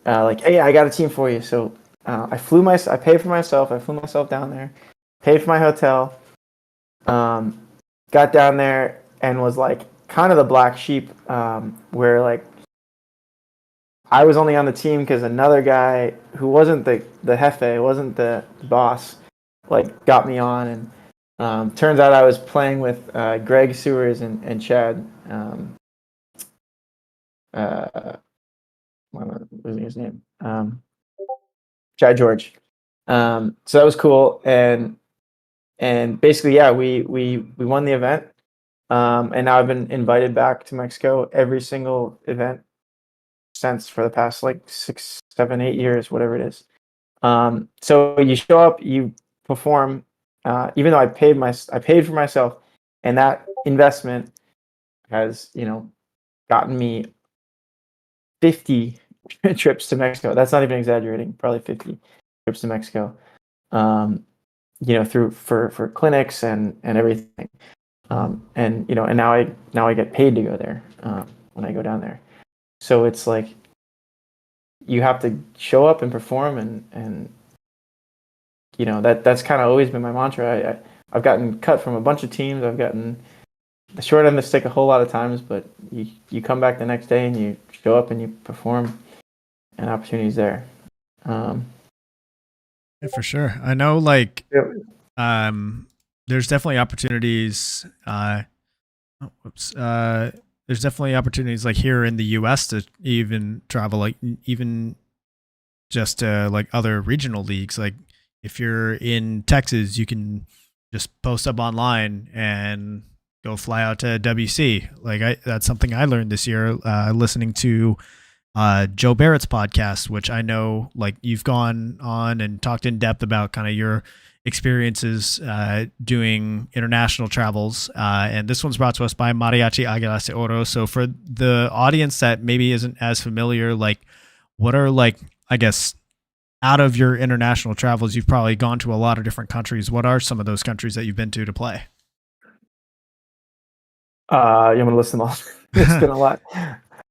like, hey, I got a team for you. So I paid for myself. I flew myself down there, paid for my hotel, got down there, and was like kind of the black sheep, where like I was only on the team because another guy who wasn't the jefe, wasn't the boss, like got me on. And turns out I was playing with Greg Sewers and Chad. I'm losing his name. Chad George. So that was cool, and basically, yeah, we won the event, and now I've been invited back to Mexico every single event since for the past like 6, 7, 8 years, whatever it is. So you show up, you perform, even though I paid for myself, and that investment has gotten me 50 trips to Mexico. That's not even exaggerating. Probably 50 trips to Mexico. Through for clinics and everything. And now I get paid to go there when I go down there. So it's like you have to show up and perform, and that's kind of always been my mantra. I've gotten cut from a bunch of teams. I've gotten the short end of the stick a whole lot of times, but you come back the next day and you show up and you perform, and opportunities there. Yeah, for sure. I know, like, there's definitely opportunities. There's definitely opportunities like here in the U.S. to even travel, like even just like other regional leagues. Like if you're in Texas, you can just post up online and go fly out to WC. Like that's something I learned this year listening to Joe Barrett's podcast, which I know like you've gone on and talked in depth about kind of your experiences doing international travels. And this one's brought to us by Mariachi Águilas de Oro. So for the audience that maybe isn't as familiar, like what are like, I guess, out of your international travels, you've probably gone to a lot of different countries. What are some of those countries that you've been to play? You want me to list them all? It's been a lot.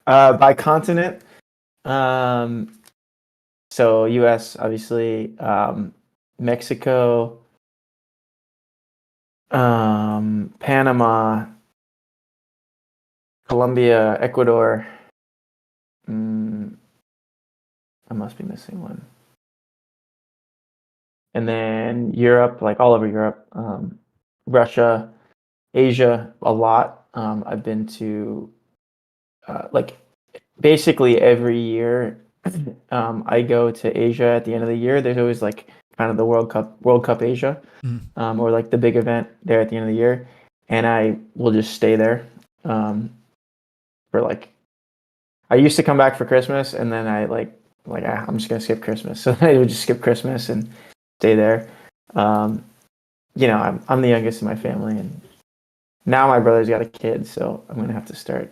By continent, so U.S. obviously, Mexico, Panama, Colombia, Ecuador. I must be missing one. And then Europe, like all over Europe, Russia, Asia, a lot. I've been to like basically every year. I go to Asia at the end of the year. There's always like kind of the World Cup Asia, or like the big event there at the end of the year, and I will just stay there for like. I used to come back for Christmas, and then I'm just gonna skip Christmas, so I would just skip Christmas and stay there. I'm the youngest in my family, and now my brother's got a kid, so I'm gonna have to start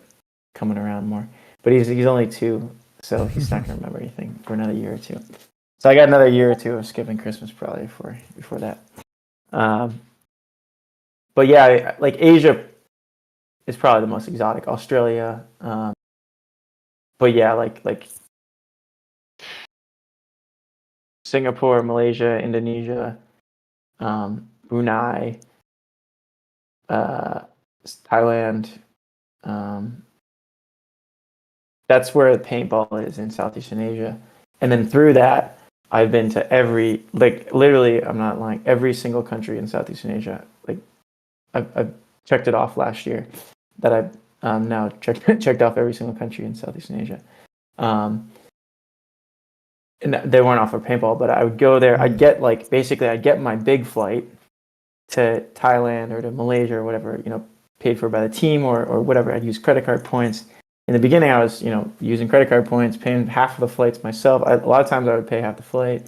coming around more. But he's only 2, so he's not gonna remember anything for another year or 2. So I got another year or 2 of skipping Christmas probably before that. But yeah, like Asia is probably the most exotic. Australia, but yeah, like Singapore, Malaysia, Indonesia, Brunei, Thailand. That's where paintball is in Southeastern Asia. And then through that, I've been to literally, I'm not lying, every single country in Southeastern Asia. Like, I've checked it off last year that I've now checked off every single country in Southeastern Asia. And they weren't off for paintball, but I would go there. I'd get my big flight to Thailand or to Malaysia or whatever, paid for by the team or whatever. I'd use credit card points. In the beginning, I was, using credit card points, paying half of the flights myself. A lot of times I would pay half the flight,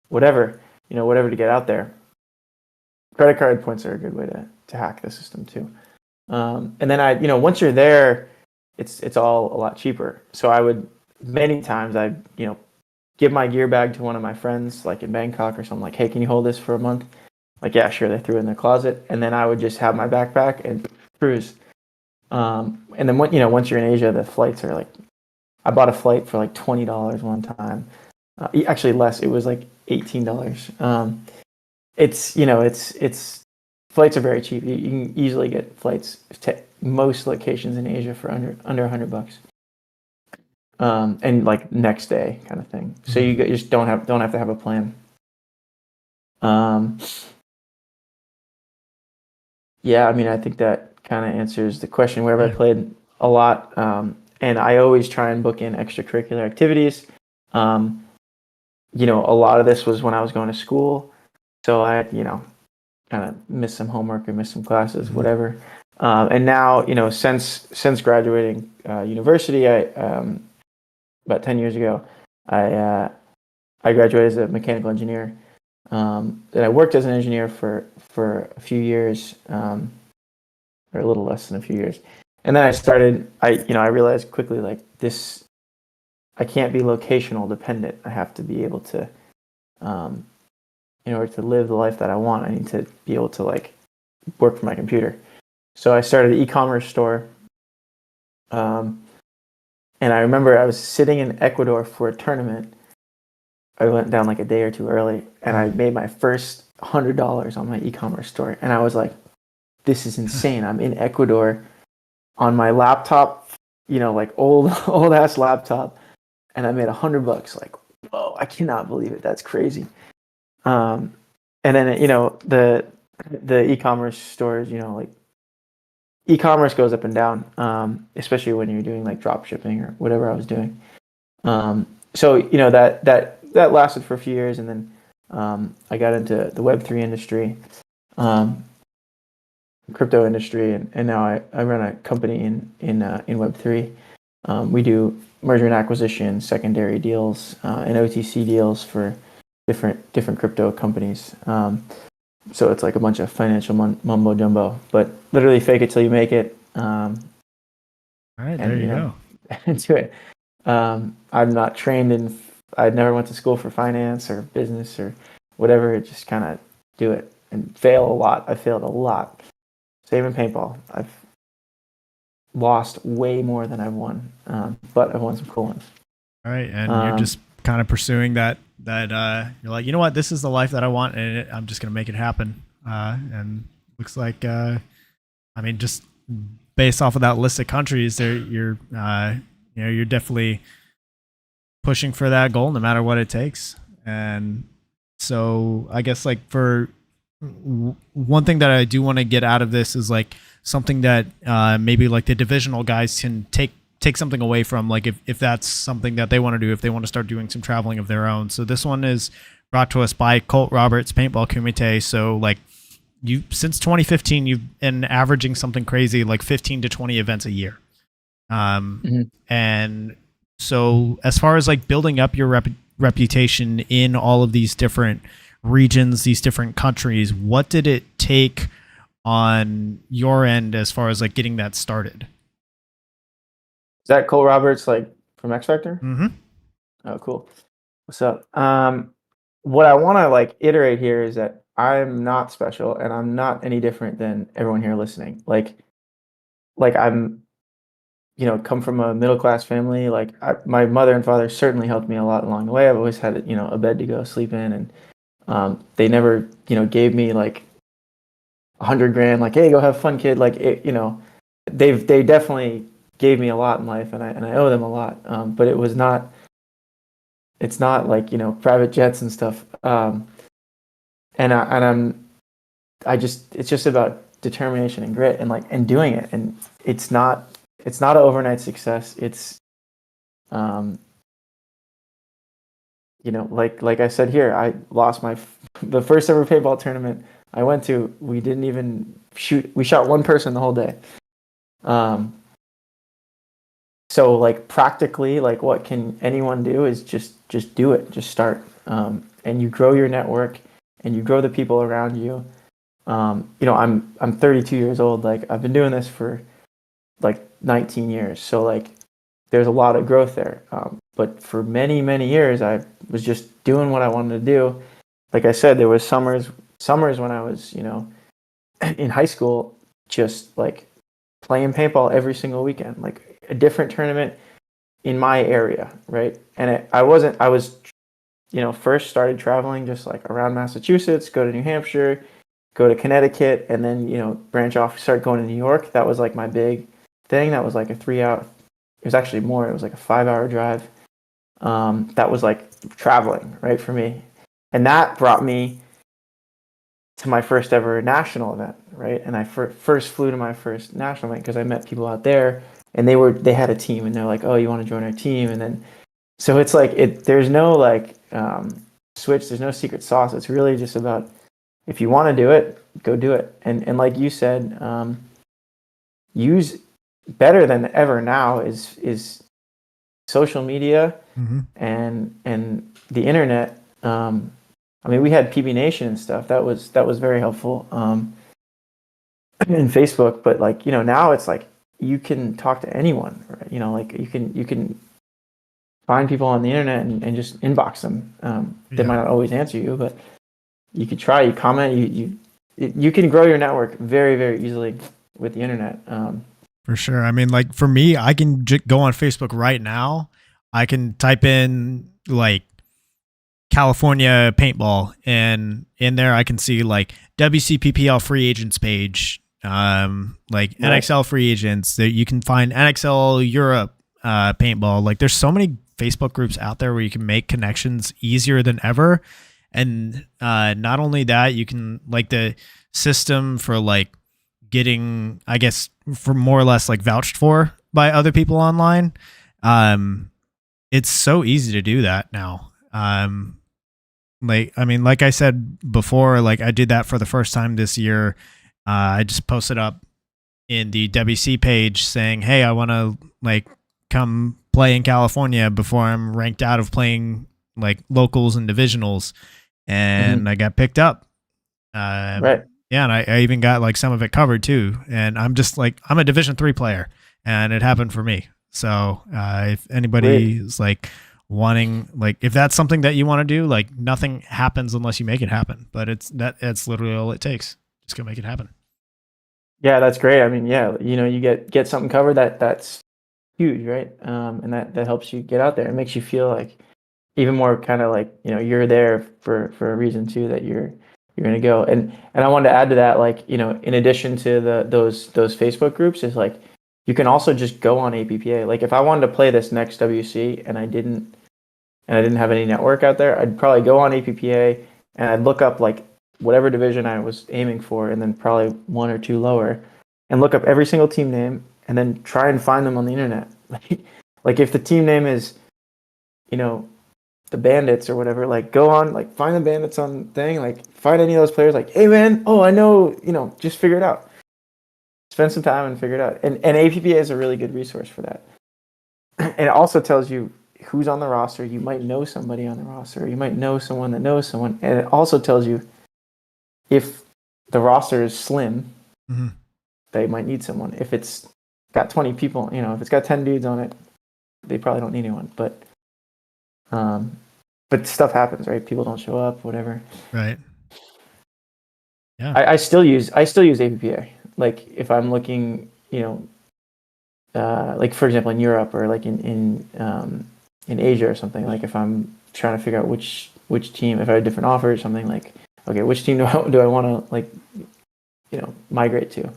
whatever to get out there. Credit card points are a good way to hack the system too. And then once you're there, it's all a lot cheaper. So many times I'd give my gear bag to one of my friends, like in Bangkok or something, like, hey, can you hold this for a month? Like, yeah, sure. They threw it in their closet. And then I would just have my backpack and cruise. And then once you're in Asia, the flights are like, I bought a flight for like $20 one time. Actually less, it was like $18. It's flights are very cheap. You can easily get flights to most locations in Asia for under $100. And like next day kind of thing. So you just don't have to have a plan. Yeah, I mean, I think that kind of answers the question. Wherever I played a lot, and I always try and book in extracurricular activities. A lot of this was when I was going to school, so I kind of missed some homework or missed some classes, whatever. And now, since graduating university, I about 10 years ago, I graduated as a mechanical engineer. And I worked as an engineer for a few years, or a little less than a few years. And then I realized quickly, like, this, I can't be locational dependent. I have to be able to, in order to live the life that I want, I need to be able to like work for my computer. So I started an e-commerce store. And I remember I was sitting in Ecuador for a tournament. I went down like a day or two early, and I made my first $100 on my e-commerce store. And I was like, this is insane. I'm in Ecuador on my laptop, like old ass laptop, and I made $100. Like, whoa, I cannot believe it. That's crazy. And then, the e-commerce stores, like e-commerce goes up and down, especially when you're doing like drop shipping or whatever I was doing. So, that lasted for a few years, and then I got into the Web3 industry, crypto industry, and now I run a company in Web3. We do merger and acquisition, secondary deals, and OTC deals for different crypto companies. So it's like a bunch of financial mumbo jumbo, but literally fake it till you make it. All right, there you go. Into it. I'm not trained in. I never went to school for finance or business or whatever. Just kind of do it and fail a lot. I failed a lot. Same in paintball. I've lost way more than I've won, but I've won some cool ones. All right, and you're just kind of pursuing that you're like, you know what, this is the life that I want, and I'm just gonna make it happen. And looks like, I mean, just based off of that list of countries, there you're you're definitely pushing for that goal no matter what it takes. And so I guess like for one thing that I do want to get out of this is like something that maybe like the divisional guys can take something away from, like if that's something that they want to do, if they want to start doing some traveling of their own. So this one is brought to us by Colt Roberts Paintball Kumite. So like you, since 2015, you've been averaging something crazy like 15 to 20 events a year. And so as far as like building up your reputation in all of these different regions, these different countries, what did it take on your end as far as like getting that started? Is that Cole Roberts, like from X Factor? Mm-hmm. Oh, cool. What's up? What I want to like iterate here is that I'm not special, and I'm not any different than everyone here listening. Like I'm, come from a middle class family. Like my mother and father certainly helped me a lot along the way. I've always had a bed to go sleep in, and they never gave me like $100,000. Like, hey, go have fun, kid. Like they definitely gave me a lot in life, and I owe them a lot. But it's not like private jets and stuff. It's just about determination and grit and doing it. And it's not an overnight success. It's like I said here, I lost the first ever paintball tournament I went to. We didn't even shoot. We shot one person the whole day. So like practically, like what can anyone do is just do it, just start, and you grow your network and you grow the people around you. I'm 32 years old. Like I've been doing this for like 19 years. So like there's a lot of growth there. But for many, many years, I was just doing what I wanted to do. Like I said, there was summers when I was, in high school, just like playing paintball every single weekend, like a different tournament in my area, right? And I was first started traveling just like around Massachusetts, go to New Hampshire, go to Connecticut, and then branch off, start going to New York. That was like my big thing. That was like a 3-hour, it was actually more, it was like a 5-hour drive. That was like traveling, right, for me. And that brought me to my first ever national event, right? And I first flew to my first national event because I met people out there, and they had a team, and they're like, oh, you want to join our team? And then so it's like there's no like switch, there's no secret sauce. It's really just about, if you want to do it, go do it. And like you said, use better than ever now is social media, and the internet. We had PB Nation and stuff. That was very helpful. And Facebook, but like now it's like you can talk to anyone, right? Like you can find people on the internet and just inbox them. They might not always answer you, but you could try. You comment. You can grow your network very, very easily with the internet. For sure. I mean, like for me, I can go on Facebook right now. I can type in like California paintball, and in there I can see like WCPPL free agents page, like NXL free agents. That you can find NXL Europe paintball. Like there's so many Facebook groups out there where you can make connections easier than ever. And not only that, you can like the system for like getting, I guess, for more or less like vouched for by other people online. It's so easy to do that now. Like I said before, like I did that for the first time this year. I just posted up in the WC page saying, hey, I want to like come play in California before I'm ranked out of playing like locals and divisionals. And I got picked up. Right. Yeah. And I even got like some of it covered too. And I'm just like, I'm a Division III player, and it happened for me. So if anybody is like wanting, like if that's something that you want to do, like nothing happens unless you make it happen. But it's literally all it takes. Just go make it happen. Yeah, that's great. I mean, yeah, you get something covered that's huge, right? And that helps you get out there. It makes you feel like even more kind of like, you're there for a reason too, that you're going to go. And I wanted to add to that, like, in addition to those Facebook groups, is like you can also just go on APPA. Like if I wanted to play this next WC and I didn't have any network out there, I'd probably go on APPA and I'd look up like whatever division I was aiming for, and then probably one or two lower, and look up every single team name, and then try and find them on the internet. Like if the team name is, the Bandits or whatever, like go on, like find the Bandits on thing, like find any of those players, like, hey man, oh I know, just figure it out. Spend some time and figure it out. And APPA is a really good resource for that. And it also tells you who's on the roster. You might know somebody on the roster. You might know someone that knows someone. And it also tells you if the roster is slim, they might need someone. If it's got 20 people, if it's got 10 dudes on it, they probably don't need anyone. But stuff happens, right? People don't show up, whatever. Right. Yeah. I still use APPA. Like if I'm looking, like for example in Europe or like in Asia or something. Like if I'm trying to figure out which team, if I have different offers or something, like okay, which team do I want to like, migrate to?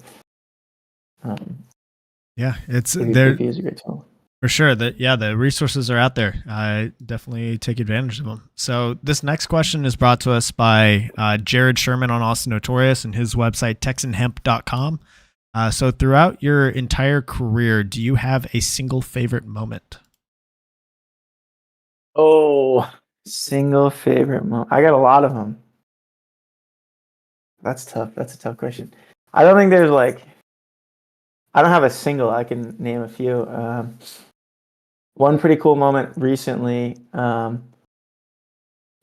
Yeah, it's APPA is a great tool. For sure. The resources are out there. I definitely take advantage of them. So this next question is brought to us by Jared Sherman on Austin Notorious and his website, texanhemp.com. So throughout your entire career, do you have a single favorite moment? Oh, single favorite moment. I got a lot of them. That's tough. That's a tough question. I don't think there's like, I don't have a single. I can name a few. One pretty cool moment recently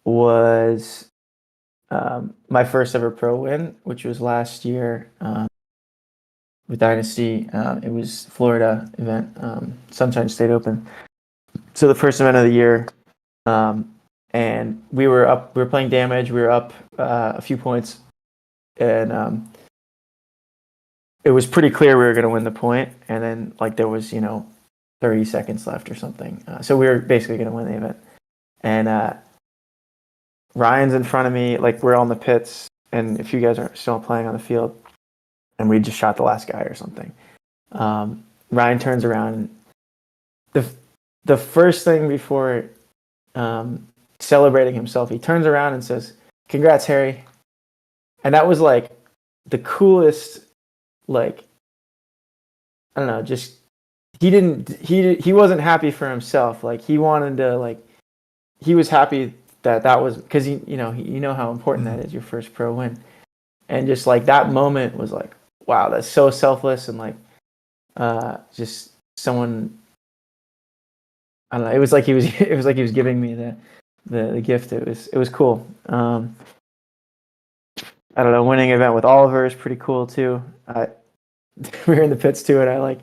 was my first ever pro win, which was last year with Dynasty. It was Florida event, Sunshine State Open. So the first event of the year, and we were playing damage. We were up a few points, and it was pretty clear we were going to win the point. And then like there was 30 seconds left or something. So we were basically going to win the event. And Ryan's in front of me, like we're on the pits, and a few guys are still playing on the field, and we just shot the last guy or something. Ryan turns around, and the first thing before celebrating himself, he turns around and says, "Congrats, Harry." And that was like the coolest, like, I don't know, just he wasn't happy for himself. Like he wanted to, like, he was happy that was because you know how important that is, your first pro win. And just like that moment was like, wow, that's so selfless, and like just someone, I don't know, it was like he was giving me the gift. It was cool. I don't know, winning an event with Oliver is pretty cool too. We were in the pits too, and I like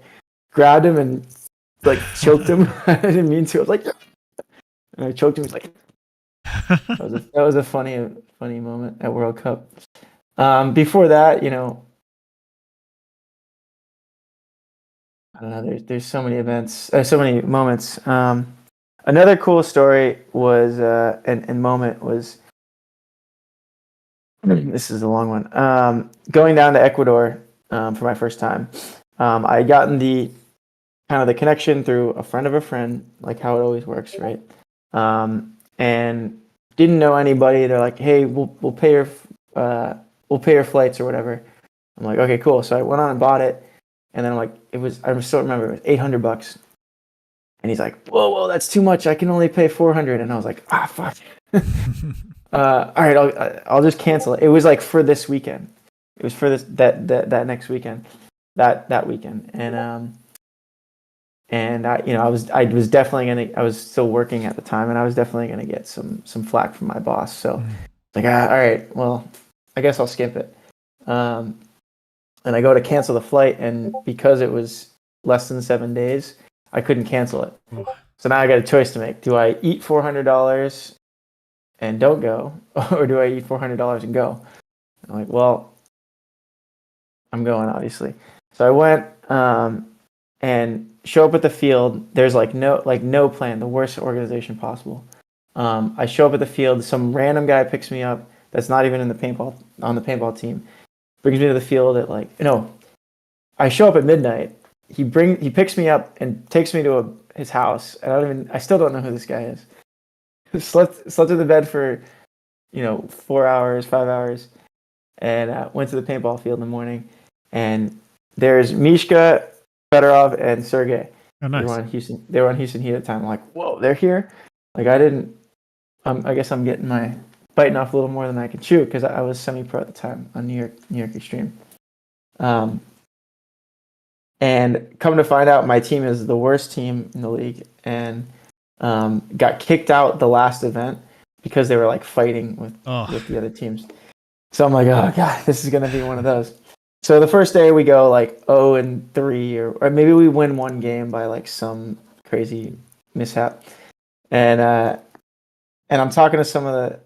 grabbed him and like choked him. I didn't mean to. I was like, and I choked him. He's like, that was a funny moment at World Cup. Before that, I don't know. There's so many events, so many moments. Another cool story was and moment was. This is a long one. Going down to Ecuador for my first time. I had gotten the connection through a friend of a friend, like how it always works, right? And didn't know anybody. They're like, "Hey, we'll pay your flights or whatever." I'm like, "Okay, cool." So I went on and bought it, and then I still remember it was $800. And he's like, "Whoa, that's too much. I can only pay $400." And I was like, fuck. All right, I'll just cancel it. It was like for this weekend. It was for that next weekend, that weekend, and I was definitely I was still working at the time, and I was definitely gonna get some flack from my boss. So like, all right, well, I guess I'll skip it. And I go to cancel the flight, and because it was less than 7 days, I couldn't cancel it. Ooh. So now I got a choice to make. Do I eat $400 and don't go, or do I eat $400 and go? I'm like, well, I'm going, obviously. So I went and show up at the field. There's no plan, the worst organization possible. I show up at the field. Some random guy picks me up that's not even on the paintball team. Brings me to the field at I show up at midnight. He picks me up and takes me to his house. And I still don't know who this guy is. Slept in the bed for 4 hours, 5 hours, and went to the paintball field in the morning. And there's Mishka, Fedorov, and Sergey. Oh, nice. They were on Houston Heat at the time. I'm like, whoa, they're here. Like I guess I'm biting off a little more than I can chew because I was semi-pro at the time on New York Extreme. And come to find out, my team is the worst team in the league, and got kicked out the last event because they were like fighting with the other teams. So I'm like, oh god, this is gonna be one of those. So the first day we go like 0-3, or maybe we win one game by like some crazy mishap, and I'm talking to some of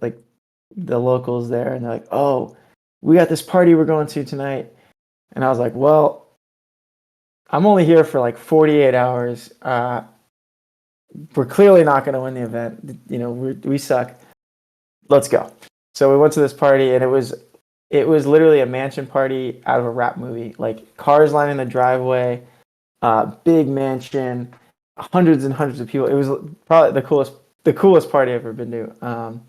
the locals there, and they're like, oh, we got this party we're going to tonight, and I was like, well, I'm only here for like 48 hours. We're clearly not going to win the event. We suck. Let's go. So we went to this party, and it was literally a mansion party out of a rap movie. Like cars lining the driveway, big mansion, hundreds and hundreds of people. It was probably the coolest party I've ever been to.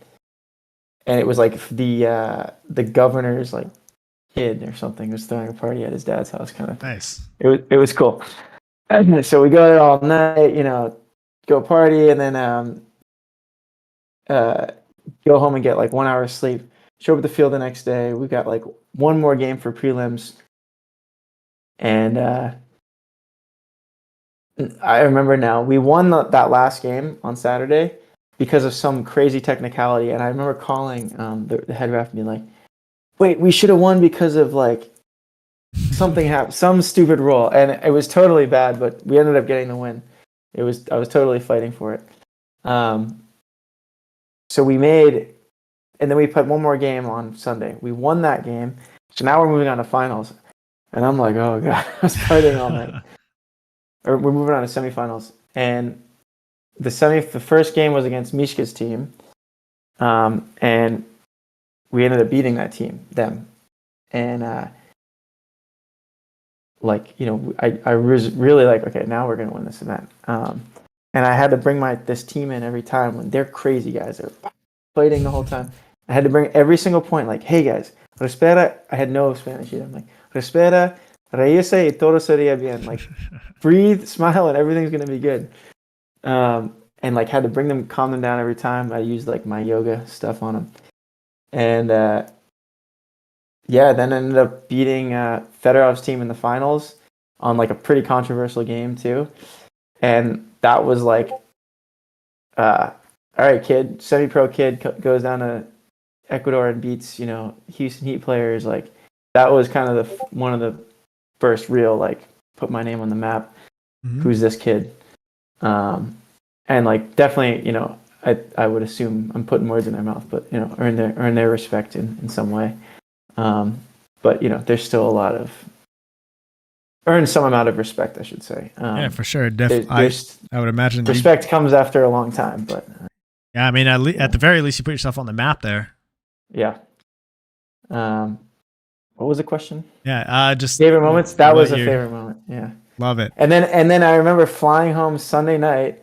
And it was like the governor's like kid or something was throwing a party at his dad's house, kind of. Nice. It was cool. And so we go there all night, go party, and then go home and get like 1 hour of sleep. Show up at the field the next day. We got like one more game for prelims, and I remember now we won that last game on Saturday because of some crazy technicality. And I remember calling the head ref and being like, "Wait, we should have won because of like something happened, some stupid rule." And it was totally bad, but we ended up getting the win. I was totally fighting for it. So we made, and then we put one more game on Sunday. We won that game. So now we're moving on to finals. And I'm like, oh god, I was fighting all night. Or we're moving on to semifinals. And the first game was against Mishka's team. And we ended up beating them. And I was really like, okay, now we're going to win this event. And I had to bring this team in every time when they're crazy guys. They're fighting the whole time. I had to bring every single point, like, hey guys, respera. I had no Spanish either. I'm like, respera, reírse y todo sería bien. Like, breathe, smile, and everything's going to be good. And like had to calm them down every time. I used like my yoga stuff on them. And then ended up beating Fedorov's team in the finals on like a pretty controversial game too. And that was like, all right, kid, semi-pro kid goes down to Ecuador and beats, Houston Heat players. Like that was kind of one of the first real, like, put my name on the map. Mm-hmm. Who's this kid? And like definitely, I would assume I'm putting words in their mouth, but earn their respect in some way. But there's still a lot of earn some amount of respect, I should say. Yeah, for sure. I would imagine respect comes after a long time, but yeah, I mean, at the very least, you put yourself on the map there. Yeah. What was the question? Yeah, just favorite moments. That was a favorite moment. Yeah, love it. And then I remember flying home Sunday night.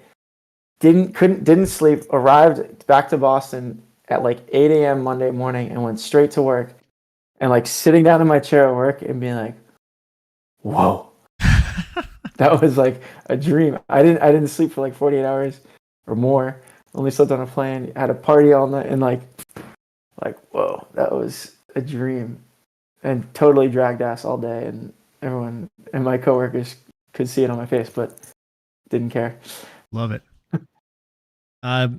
Didn't sleep. Arrived back to Boston at like 8 a.m. Monday morning and went straight to work. And like sitting down in my chair at work and being like, "Whoa, that was like a dream." I didn't sleep for like 48 hours or more. Only slept on a plane. Had a party all night and like whoa, that was a dream. And totally dragged ass all day, and everyone and my coworkers could see it on my face, but didn't care. Love it.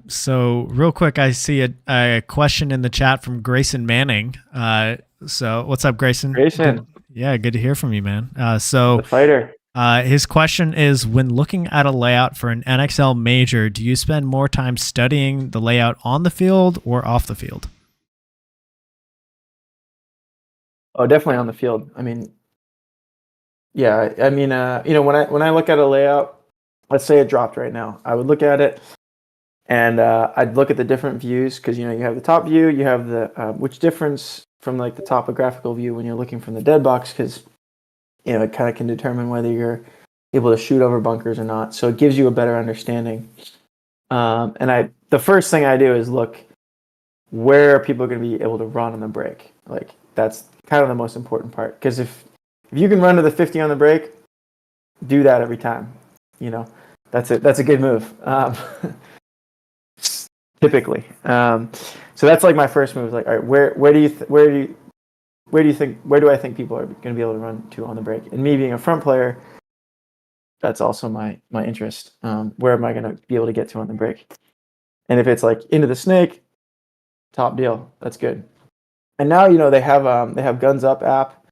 So real quick, I see a question in the chat from Grayson Manning. So what's up, Grayson? Grayson. Yeah, good to hear from you, man. So the fighter. His question is, when looking at a layout for an NXL major, do you spend more time studying the layout on the field or off the field? Oh, definitely on the field. I mean, yeah, I mean, when I look at a layout, let's say it dropped right now, I would look at it and I'd look at the different views because you have the top view, you have the which difference from like the topographical view when you're looking from the dead box because it kind of can determine whether you're able to shoot over bunkers or not. So it gives you a better understanding. And the first thing I do is look where are people going to be able to run on the break. Like that's kind of the most important part because if you can run to the 50 on the break, do that every time. That's it. That's a good move. Typically. So that's like my first move. Like, all right, where do I think people are going to be able to run to on the break? And me being a front player, that's also my interest. Where am I going to be able to get to on the break? And if it's like into the snake, top deal. That's good. And now they have Guns Up app,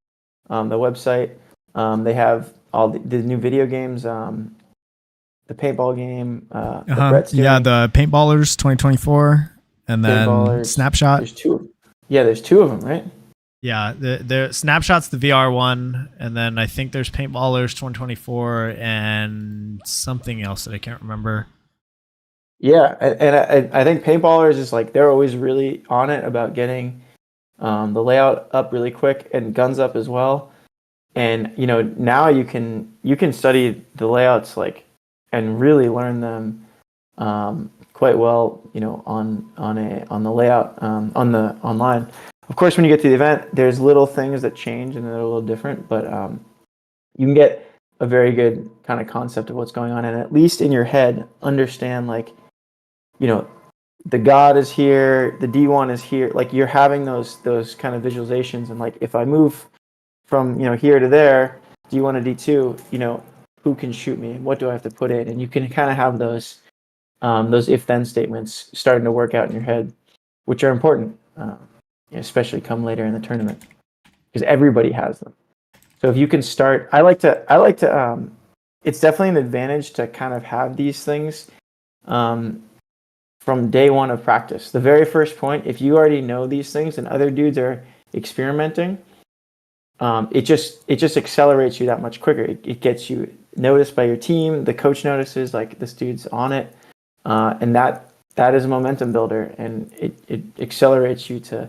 the website. They have all the new video games, the paintball game. The Paintballers 2024, and then Paintballers. Snapshot. There's two. Yeah, there's two of them, right? Yeah, the Snapshot's the VR one, and then I think there's Paintballers 2024 and something else that I can't remember. Yeah, and I think Paintballers is like they're always really on it about getting the layout up really quick, and Guns Up as well. And now you can study the layouts like and really learn them quite well. On the layout on the online. Of course, when you get to the event, there's little things that change and they're a little different, but you can get a very good kind of concept of what's going on, and at least in your head, understand like, the God is here, the D1 is here. Like you're having those kind of visualizations, and like if I move from here to there, D1 to D2, who can shoot me and what do I have to put in, and you can kind of have those if-then statements starting to work out in your head, which are important. Especially come later in the tournament because everybody has them. So if you can start, I like to it's definitely an advantage to kind of have these things from day one of practice. The very first point, if you already know these things and other dudes are experimenting, it just accelerates you that much quicker. It gets you noticed by your team. The coach notices like this dude's on it, and that is a momentum builder, and it accelerates you to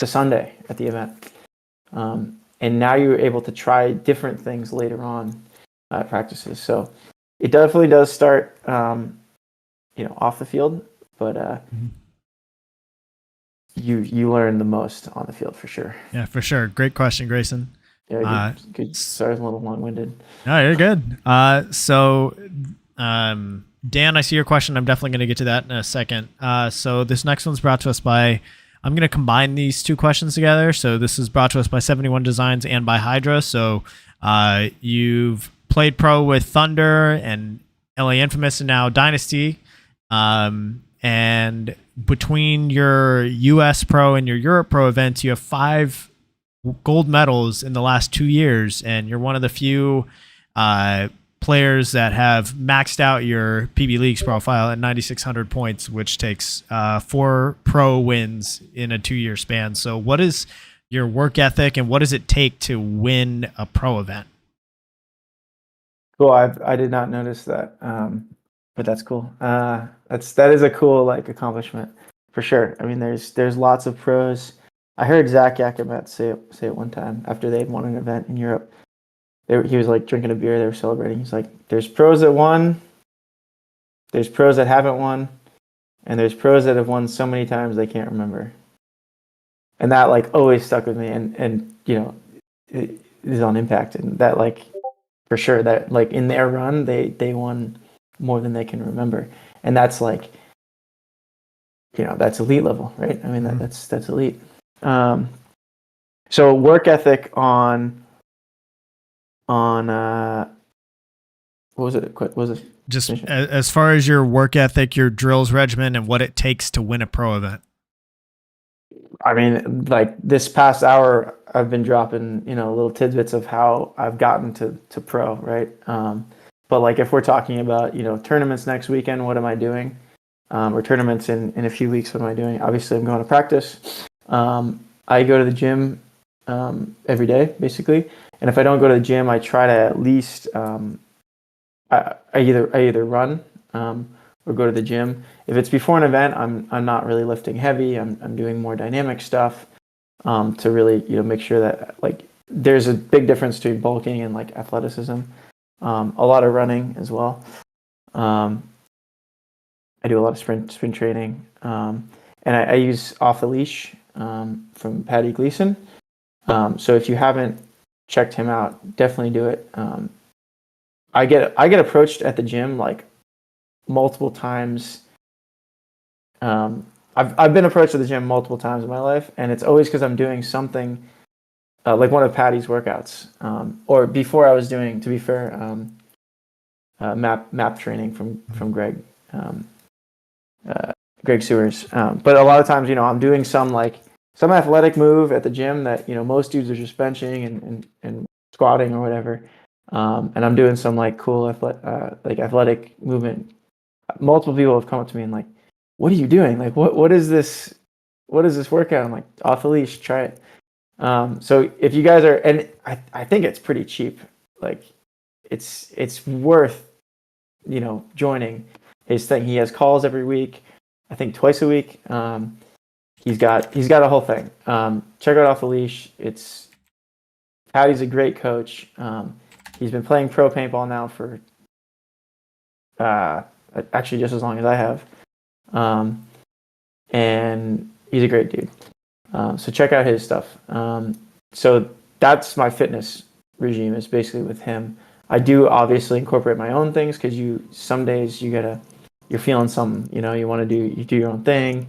Sunday at the event. And now you're able to try different things later on at practices. So it definitely does start, off the field, but you learn the most on the field for sure. Yeah, for sure. Great question, Grayson. Yeah, good. Sorry, I was a little long-winded. No, you're good. Dan, I see your question. I'm definitely going to get to that in a second. So this next one's brought to us by, I'm going to combine these two questions together. So this is brought to us by 71 Designs and by Hydra. So you've played pro with Thunder and LA Infamous and now Dynasty. And between your US Pro and your Europe Pro events, you have 5 gold medals in the last 2 years. And you're one of the few players that have maxed out your PB Leagues profile at 9,600 points, which takes 4 pro wins in a 2-year span. So what is your work ethic and what does it take to win a pro event? Cool. I did not notice that, but that's cool. That is a cool accomplishment for sure. I mean, there's lots of pros. I heard Zach Yakimet say it one time after they had won an event in Europe. He was drinking a beer. They were celebrating. He's like, "There's pros that won. There's pros that haven't won, and there's pros that have won so many times they can't remember." And that always stuck with me. And it is on Impact, and that for sure that in their run they won more than they can remember, and that's that's elite level, right? I mean that's elite. So work ethic on what was it? What was it? Just as far as your work ethic, your drills regimen, and what it takes to win a pro event. I mean, like this past hour, I've been dropping, little tidbits of how I've gotten to pro, right? But like if we're talking about, tournaments next weekend, what am I doing? Or tournaments in a few weeks, what am I doing? Obviously, I'm going to practice. I go to the gym every day, basically. And if I don't go to the gym, I try to at least I either run or go to the gym. If it's before an event, I'm not really lifting heavy. I'm doing more dynamic stuff to really make sure that like there's a big difference between bulking and like athleticism. A lot of running as well. I do a lot of sprint training, and I use Off the Leash from Patty Gleason. So if you haven't checked him out, definitely do it. I get approached at the gym like multiple times. I've been approached at the gym multiple times in my life, and it's always because I'm doing something like one of Patty's workouts, or before I was doing, to be fair, map training from Greg. Greg Sewers. But a lot of times, I'm doing some athletic move at the gym that, most dudes are just benching and squatting or whatever. And I'm doing some like cool athletic movement. Multiple people have come up to me and like, what are you doing? Like, what is this? What is this workout? I'm like, Off the Leash, try it. So if you guys are, and I think it's pretty cheap. Like it's worth, joining his thing. He has calls every week, I think twice a week. He's got a whole thing. Check out Off the Leash. Patty's a great coach. He's been playing pro paintball now for actually just as long as I have. And he's a great dude. So check out his stuff. So that's my fitness regime, is basically with him. I do obviously incorporate my own things because some days you're feeling something, you want to you do your own thing.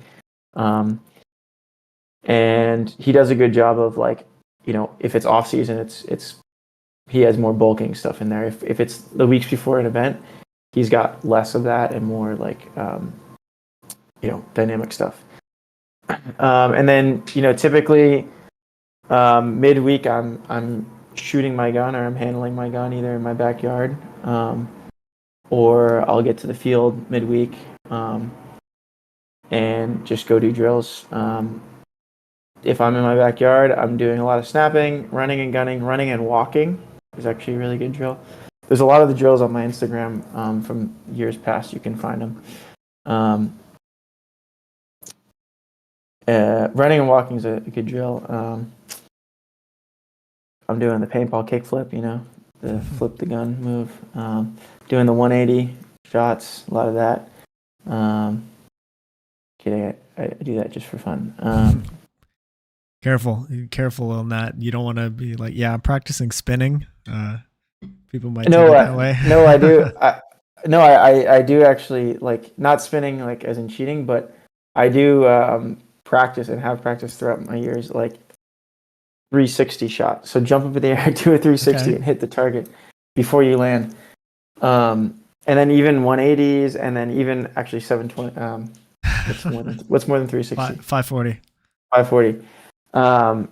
And he does a good job of like, if it's off season, he has more bulking stuff in there. If it's the weeks before an event, he's got less of that and more like, dynamic stuff. And then, typically midweek I'm shooting my gun, or I'm handling my gun either in my backyard, or I'll get to the field midweek and just go do drills. If I'm in my backyard, I'm doing a lot of snapping, running and gunning. Running and walking is actually a really good drill. There's a lot of the drills on my Instagram from years past. You can find them. Running and walking is a good drill. I'm doing the paintball kickflip, the flip the gun move. Doing the 180 shots, a lot of that. Kidding, I do that just for fun. Careful on that. You don't want to be like, yeah, I'm practicing spinning. People might take it that way. No, I do. I do actually, like, not spinning like as in cheating, but I do practice and have practiced throughout my years, like 360 shot. So jump up in the air, do a 360 and hit the target before you land. And then even 180s, and then even actually 720. What's more than 360? 540. 540.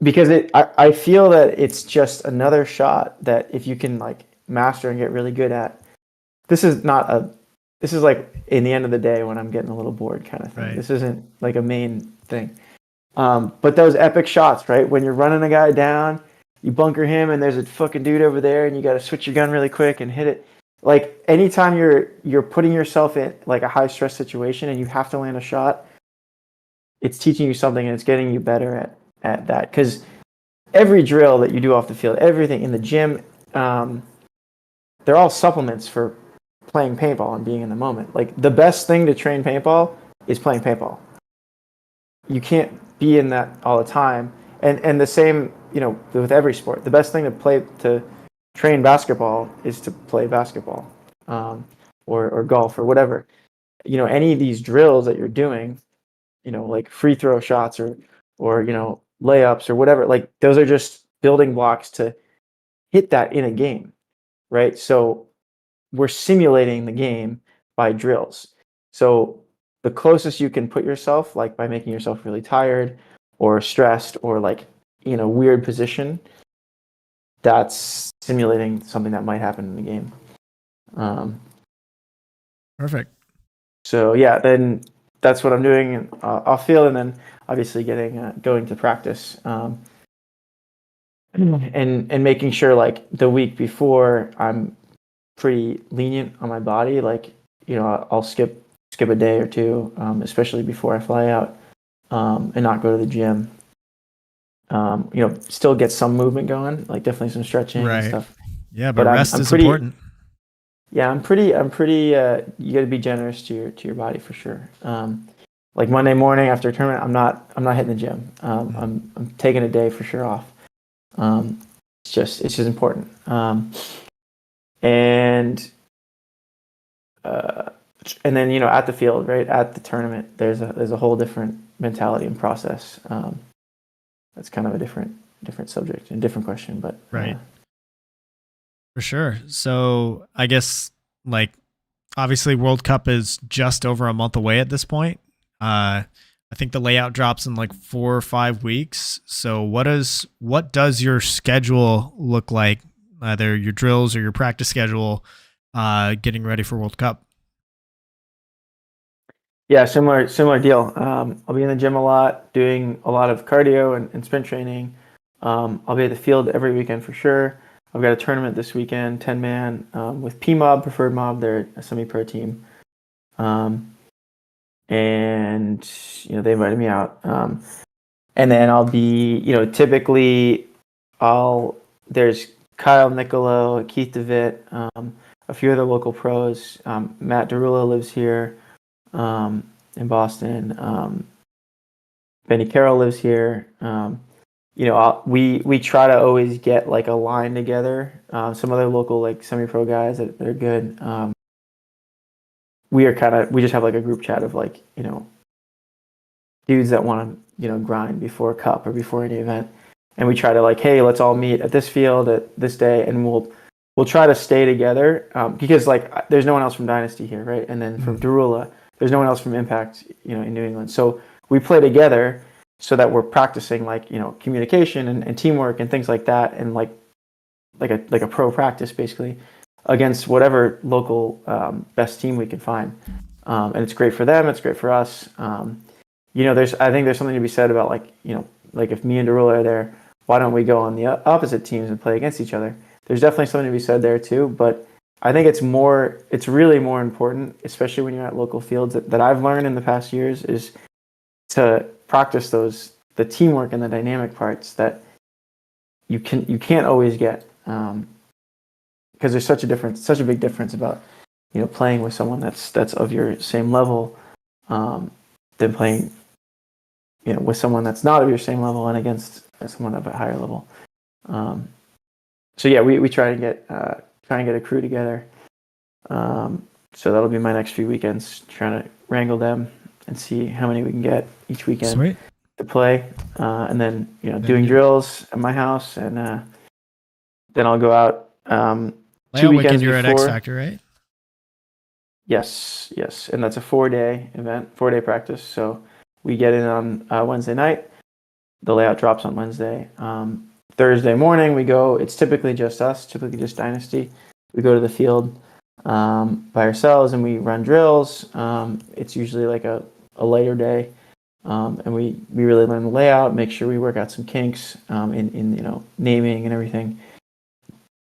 Because I feel that it's just another shot that if you can like master and get really good at, this is like in the end of the day when I'm getting a little bored kind of thing. Right. This isn't like a main thing. But those epic shots, right? When you're running a guy down, you bunker him and there's a fucking dude over there and you got to switch your gun really quick and hit it. Like anytime you're putting yourself in like a high stress situation and you have to land a shot, it's teaching you something and it's getting you better at that. Because every drill that you do off the field, everything in the gym, they're all supplements for playing paintball and being in the moment. Like the best thing to train paintball is playing paintball. You can't be in that all the time. And the same, with every sport. The best thing to train basketball is to play basketball, or golf or whatever. Any of these drills that you're doing, like free throw shots or layups or whatever, like those are just building blocks to hit that in a game, right? So we're simulating the game by drills. So the closest you can put yourself, like by making yourself really tired or stressed or like in a weird position, that's simulating something that might happen in the game. Perfect. So yeah, then that's what I'm doing off field, and then obviously going to practice, and making sure like the week before I'm pretty lenient on my body. Like, I'll skip a day or two, especially before I fly out, and not go to the gym. Still get some movement going, like definitely some stretching and stuff. Yeah, but But rest I'm is pretty, important. yeah, I'm pretty. You got to be generous to your body for sure. Like Monday morning after a tournament, I'm not hitting the gym. I'm taking a day for sure off. It's just important. And then at the field, right at the tournament, there's a whole different mentality and process. That's kind of a different subject and different question, but right. For sure. So I guess like obviously World Cup is just over a month away at this point. I think the layout drops in like 4 or 5 weeks. So what does your schedule look like? Either your drills or your practice schedule, getting ready for World Cup. Yeah, similar deal. I'll be in the gym a lot, doing a lot of cardio and sprint training. I'll be at the field every weekend for sure. I've got a tournament this weekend, 10-man, with P-Mob, Preferred Mob. They're a semi-pro team. And they invited me out. And then I'll be, typically there's Kyle Nicolo, Keith DeVitt, a few other local pros. Matt Derula lives here in Boston. Benny Carroll lives here. We try to always get like a line together. Some other local like semi-pro guys that are good. We just have like a group chat of like dudes that want to grind before a cup or before any event, and we try to like, hey, let's all meet at this field at this day, and we'll try to stay together because like there's no one else from Dynasty here, right? And then from Derula, there's no one else from Impact, in New England. So we play together so that we're practicing like communication and teamwork and things like that, and like a pro practice basically against whatever local best team we can find. And it's great for them. It's great for us. I think there's something to be said about like if me and Derula are there, why don't we go on the opposite teams and play against each other? There's definitely something to be said there too. But I think it's really more important, especially when you're at local fields, that I've learned in the past years, is to practice the teamwork and the dynamic parts that you can't always get. Because there's such a big difference about playing with someone that's of your same level, than playing with someone that's not of your same level and against someone of a higher level. So yeah, we try and get a crew together. So that'll be my next few weekends, trying to wrangle them and see how many we can get each weekend. Sweet. To play, and then doing drills at my house, and then I'll go out. 2 weekends you're before. at X Factor, right? Yes, and that's a 4-day event, 4-day practice. So we get in on Wednesday night. The layout drops on Wednesday. Thursday morning we go. It's typically just us, typically just Dynasty. We go to the field by ourselves and we run drills. It's usually like a lighter day, and we really learn the layout, make sure we work out some kinks in naming and everything.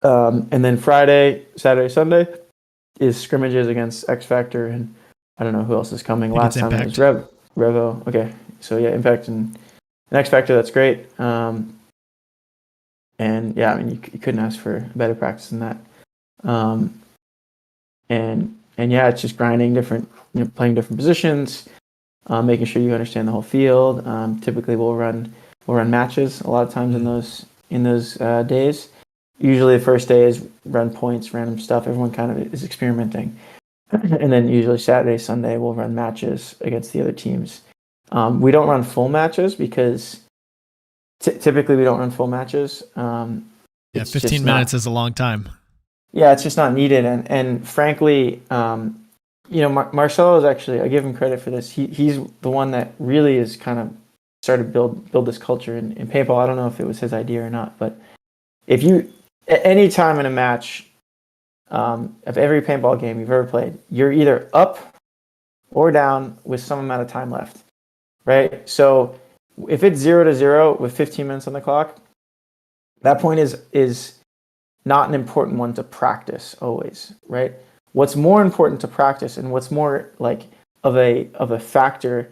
And then Friday, Saturday, Sunday is scrimmages against X Factor, and I don't know who else is coming. Last time it was Revo. Okay, so yeah, Impact and X Factor. That's great. And yeah, I mean, you couldn't ask for better practice than that. And yeah, it's just grinding different, playing different positions, making sure you understand the whole field. Typically, we'll run matches a lot of times in those days. Usually the first day is run points, random stuff. Everyone kind of is experimenting. And then usually Saturday, Sunday, we'll run matches against the other teams. We don't run full matches because typically we don't run full matches. 15 minutes is a long time. Yeah, it's just not needed. And frankly, Marcelo is actually, I give him credit for this. He's the one that really is kind of started build this culture in paintball. I don't know if it was his idea or not, but if you at any time in a match of every paintball game you've ever played, you're either up or down with some amount of time left, right? So if it's 0-0 with 15 minutes on the clock, that point is not an important one to practice always, right? What's more important to practice and what's more like of a factor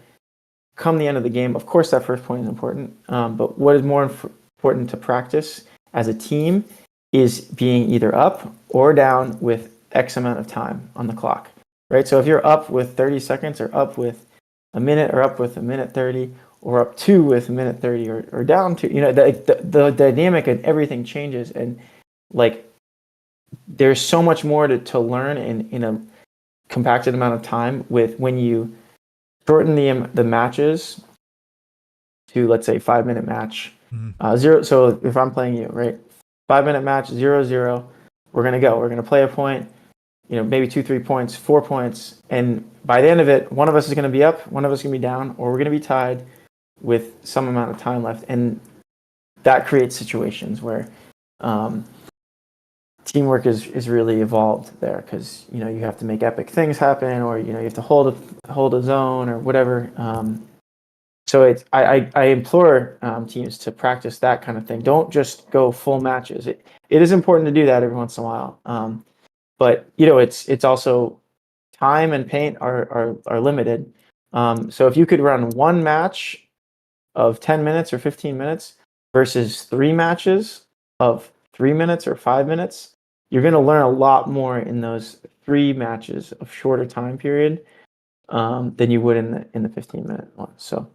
come the end of the game, of course that first point is important, but what is more important to practice as a team is being either up or down with X amount of time on the clock, right? So if you're up with 30 seconds or up with a minute or up with a minute 30 or up 2 with a minute 30 or down 2, the dynamic and everything changes. And like there's so much more to learn in a compacted amount of time with when you shorten the matches to, let's say, 5-minute match. Zero. So if I'm playing you, right, 5-minute match, 0-0, we're gonna play a point, maybe 2-3 points, 4 points, and by the end of it, one of us is gonna be up, one of us is gonna be down, or we're gonna be tied with some amount of time left, and that creates situations where teamwork is really evolved there, because you have to make epic things happen, or you have to hold a zone or whatever. So I implore teams to practice that kind of thing. Don't just go full matches. It is important to do that every once in a while. But it's also time and paint are limited. So if you could run one match of 10 minutes or 15 minutes versus 3 matches of 3 minutes or 5 minutes, you're going to learn a lot more in those 3 matches of shorter time period than you would in the 15-minute one. So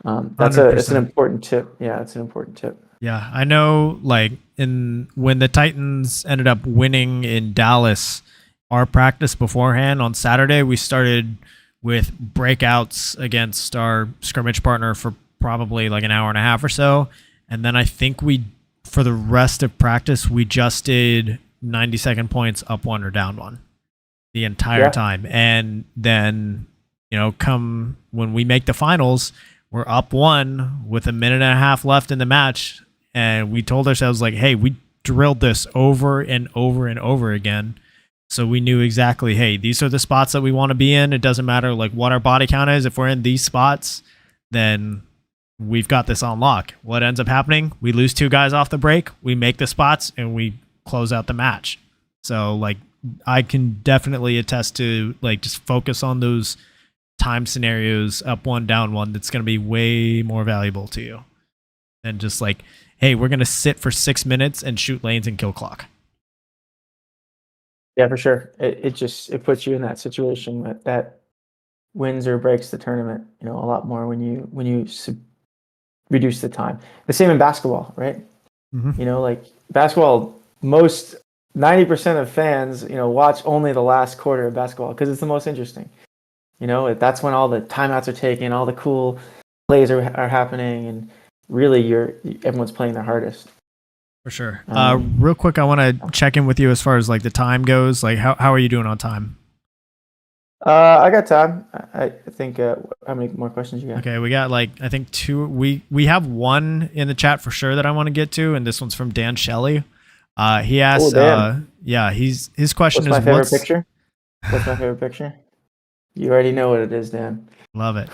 it's an important tip. Yeah, it's an important tip. Yeah, I know. Like when the Titans ended up winning in Dallas, our practice beforehand on Saturday, we started with breakouts against our scrimmage partner for probably like an hour and a half or so, and then I think for the rest of practice we just did 90-second points, up 1 or down 1, the entire time. And then come when we make the finals, we're up 1 with a minute and a half left in the match, and we told ourselves like, hey, we drilled this over and over and over again, so we knew exactly, hey, these are the spots that we want to be in. It doesn't matter like what our body count is. If we're in these spots, then we've got this on lock. What ends up happening? We lose 2 guys off the break, we make the spots, and we close out the match. So like I can definitely attest to like just focus on those time scenarios, up 1, down 1. That's going to be way more valuable to you than just like, hey, we're going to sit for 6 minutes and shoot lanes and kill clock. Yeah, for sure. It puts you in that situation that wins or breaks the tournament, a lot more when you reduce the time. The same in basketball, right? Mm-hmm. Like basketball, most 90% of fans, watch only the last quarter of basketball because it's the most interesting. That's when all the timeouts are taken, all the cool plays are happening, and really everyone's playing their hardest. For sure. Real quick, I want to check in with you as far as like the time goes. Like how are you doing on time? I got time. I think how many more questions you got? Okay, we got like I think 2. We have one in the chat for sure that I want to get to, and this one's from Dan Shelley. He asked, his question is, what's my favorite picture? What's my favorite picture? You already know what it is, Dan. Love it.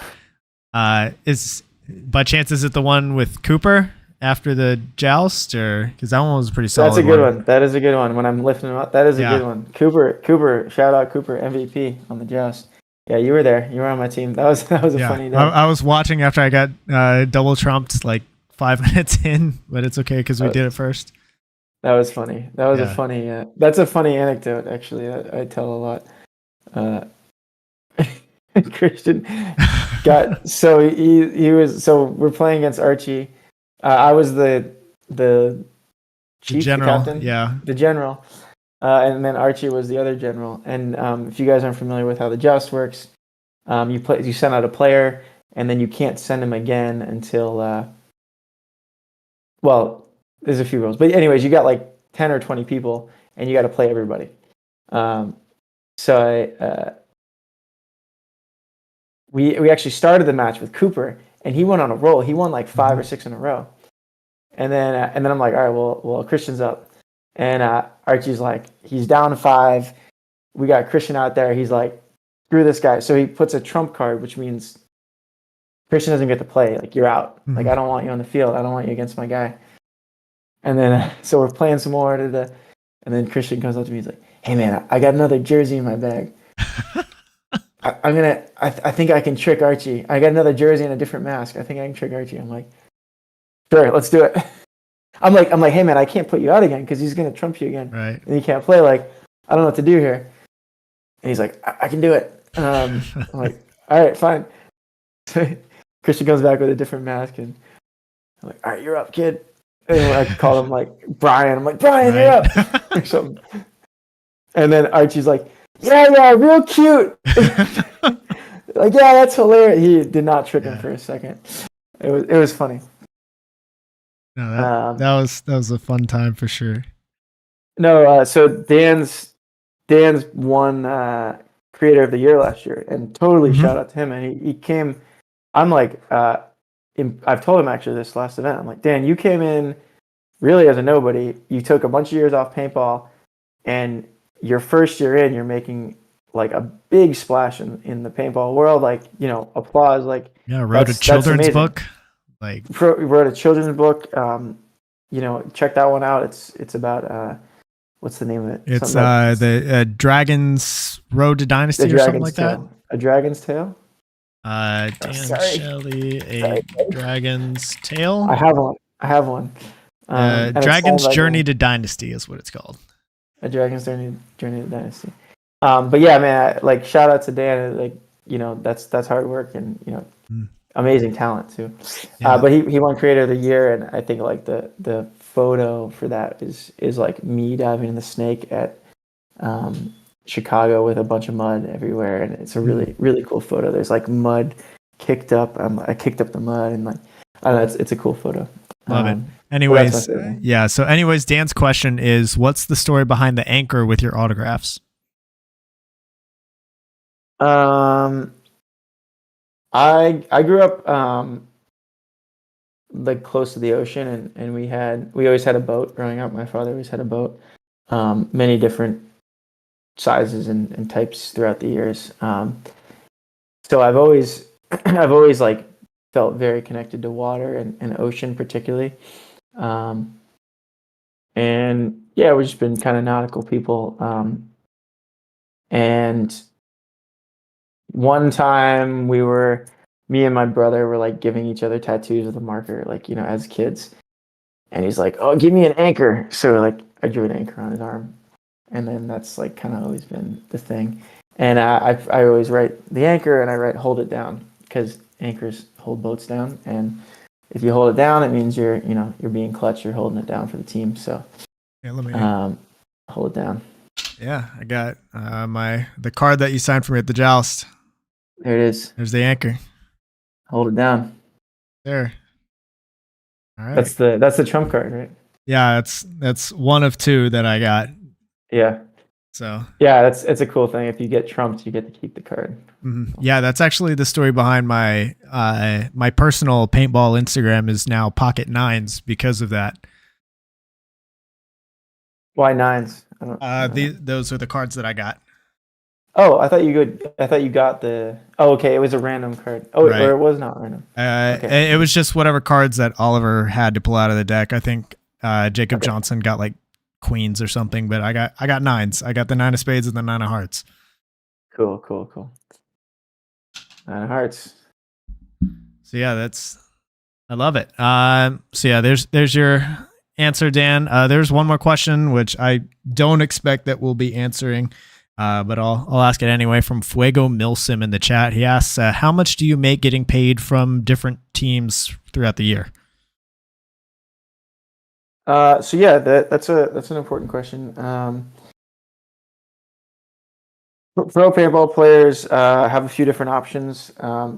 Is by chance is it the one with Cooper after the joust, or because that one was pretty solid? That's a good one. That is a good one. When I'm lifting him up, that is a good one. Cooper, shout out Cooper, MVP on the joust. Yeah, you were there. You were on my team. That was a funny day. I was watching after I got double trumped like 5 minutes in, but it's okay because we did it first. That was funny. That was a funny. That's a funny anecdote, actually. I tell a lot. Christian got he was we're playing against Archie. I was the chief, general, the captain, the general, and then Archie was the other general. And if you guys aren't familiar with how the joust works, you send out a player, and then you can't send him again until there's a few rules, but anyways, you got like 10 or 20 people, and you got to play everybody. So we actually started the match with Cooper, and he went on a roll. He won like 5 or 6 in a row. And then I'm like, all right, well, Christian's up. And Archie's like, he's down 5. We got Christian out there. He's like, screw this guy. So he puts a trump card, which means Christian doesn't get to play. Like, you're out. Like, I don't want you on the field. I don't want you against my guy. And then so we're playing some more. And then Christian comes up to me. He's like, hey, man, I got another jersey in my bag. I think I can trick Archie. I got another jersey and a different mask. I think I can trick Archie. I'm like, sure, let's do it. I'm like, hey man, I can't put you out again because he's gonna trump you again, Right? And you can't play. Like, I don't know what to do here. And he's like, I can do it. I'm like, all right, fine. So Christian comes back with a different mask, and I'm like, all right, you're up, kid. And I call him like Brian. I'm like, Brian, you're up, or something. And then Archie's like, yeah, real cute. Like, yeah, that's hilarious. He did not trick him for a second. It was funny. No, that was a fun time for sure. No, so Dan's won Creator of the Year last year, and totally shout out to him. And he came. I'm like, I've told him actually this last event. I'm like, Dan, you came in really as a nobody. You took a bunch of years off paintball, and your first year in, you're making like a big splash in the paintball world. Like, applause. Like, wrote a children's book. Like, wrote a children's book. Check that one out. It's about what's the name of it? It's the Dragon's Road to Dynasty or something like that. A Dragon's Tale. Dan Shelley, Dragon's Tale. I have one. Dragon's Journey to Dynasty is what it's called. A Dragon's Journey to Dynasty. But yeah, man, like, shout out to Dan. Like, that's hard work and amazing talent too. Yeah. But he won Creator of the Year, and I think like the photo for that is like me diving in the snake at Chicago with a bunch of mud everywhere, and it's a really, really cool photo. There's like mud kicked up. I kicked up the mud, and like, I don't know, it's a cool photo. Love it. Anyways, yeah. So anyways, Dan's question is, what's the story behind the anchor with your autographs? I grew up like close to the ocean, and we always had a boat growing up. My father always had a boat, many different sizes and types throughout the years. So I've always like felt very connected to water and ocean particularly. And yeah, we've just been kind of nautical people. And one time me and my brother were like giving each other tattoos with a marker, like, as kids. And he's like, oh, give me an anchor. So like I drew an anchor on his arm. And then that's like kind of always been the thing. And I always write the anchor, and I write hold it down, because anchors hold boats down. And if you hold it down, it means you're being clutch. You're holding it down for the team. So yeah, let me hold it down. Yeah, I got the card that you signed for me at the joust. There it is. There's the anchor. Hold it down. There. All right. That's the trump card, right? Yeah, that's one of 2 that I got. Yeah. So yeah, it's a cool thing. If you get trumped, you get to keep the card. Mm-hmm. Yeah, that's actually the story behind my my personal paintball Instagram is now Pocket Nines because of that. Why 9s? Those are the cards that I got. Oh, I thought you got the. Oh, okay. It was a random card. Oh, right. Or it was not random. Okay. It was just whatever cards that Oliver had to pull out of the deck. I think Jacob Johnson got like queens or something, but I got 9s. I got the 9 of spades and the 9 of hearts. Cool. 9 of hearts. So yeah, I love it. So yeah, there's your answer, Dan. There's one more question which I don't expect that we'll be answering, but I'll ask it anyway. From Fuego Milsim in the chat, he asks, "How much do you make getting paid from different teams throughout the year?" So yeah, that's an important question. Pro paintball players have a few different options.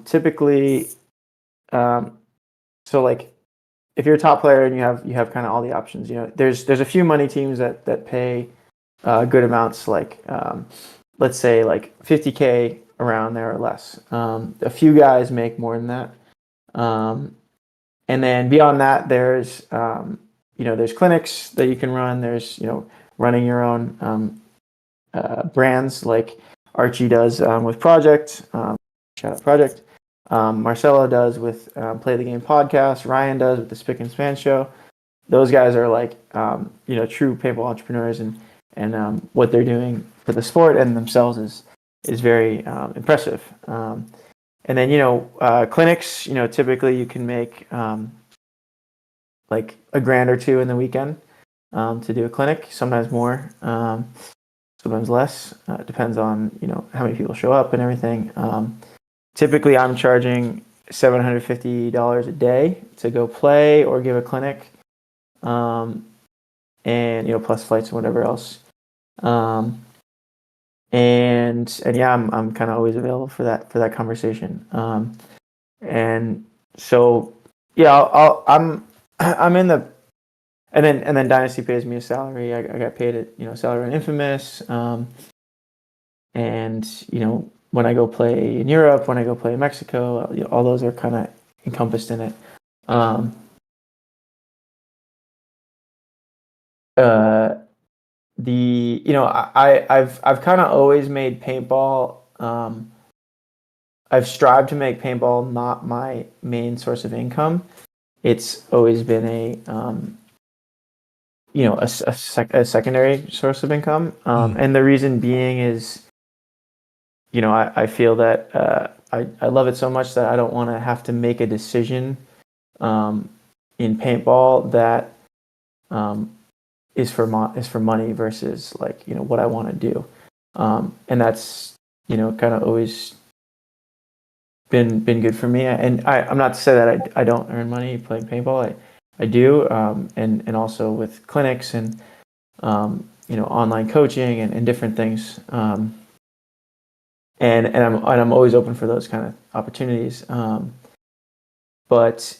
Typically, so like if you're a top player and you have kind of all the options, there's a few money teams that pay good amounts, like let's say like $50K around there or less. A few guys make more than that. And then beyond that, there's there's clinics that you can run. There's running your own brands like Archie does with Project. Shout out Project. Marcelo does with Play the Game podcast. Ryan does with the Spick and Span show. Those guys are like true paintball entrepreneurs, and what they're doing for the sport and themselves is very impressive. And then clinics, typically you can make like $1,000 or $2,000 in the weekend to do a clinic. Sometimes more, sometimes less. It depends on how many people show up and everything. Typically, I'm charging $750 a day to go play or give a clinic, and plus flights and whatever else. And yeah, I'm kind of always available for that conversation. And so yeah, I'm in the and then Dynasty pays me a salary. I got paid salary on Infamous. And when I go play in Europe, when I go play in Mexico, all those are kind of encompassed in it. I've kind of always made paintball. I've strived to make paintball not my main source of income. It's always been a secondary source of income. And the reason being is, I feel that I love it so much that I don't want to have to make a decision in paintball that is for money versus what I want to do, and that's kind of always been good for me. And I'm not to say that I don't earn money playing paintball. I do, and also with clinics and online coaching and different things. And I'm always open for those kind of opportunities. But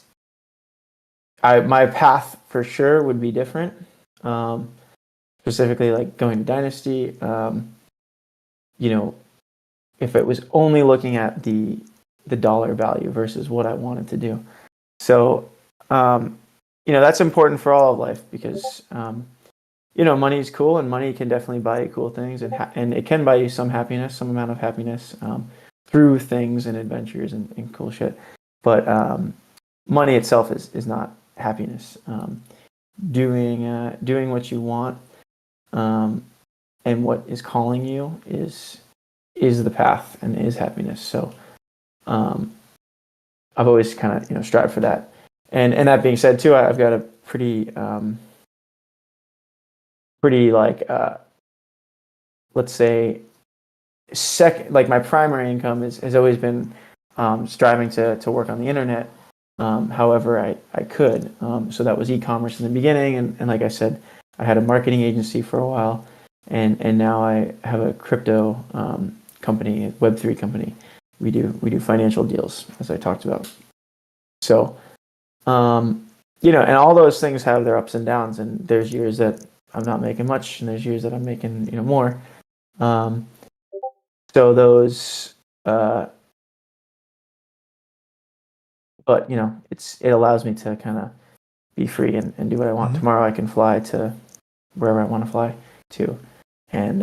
my path for sure would be different. Specifically, like going to Dynasty. If it was only looking at the dollar value versus what I wanted to do. So, that's important for all of life because money is cool, and money can definitely buy you cool things, and it can buy you some happiness, some amount of happiness through things and adventures and cool shit. But money itself is not happiness. Doing what you want and what is calling you is the path and is happiness. So I've always kind of strived for that. And that being said too, I've got a pretty let's say my primary income has always been striving to work on the internet however I could. So that was e-commerce in the beginning, and like I said, I had a marketing agency for a while, and now I have a crypto company, a Web3 company. We do financial deals, as I talked about. So and all those things have their ups and downs, and there's years that I'm not making much, and there's years that I'm making more. So those, but it allows me to kind of be free and do what I want. Mm-hmm. Tomorrow I can fly to wherever I want to fly to, and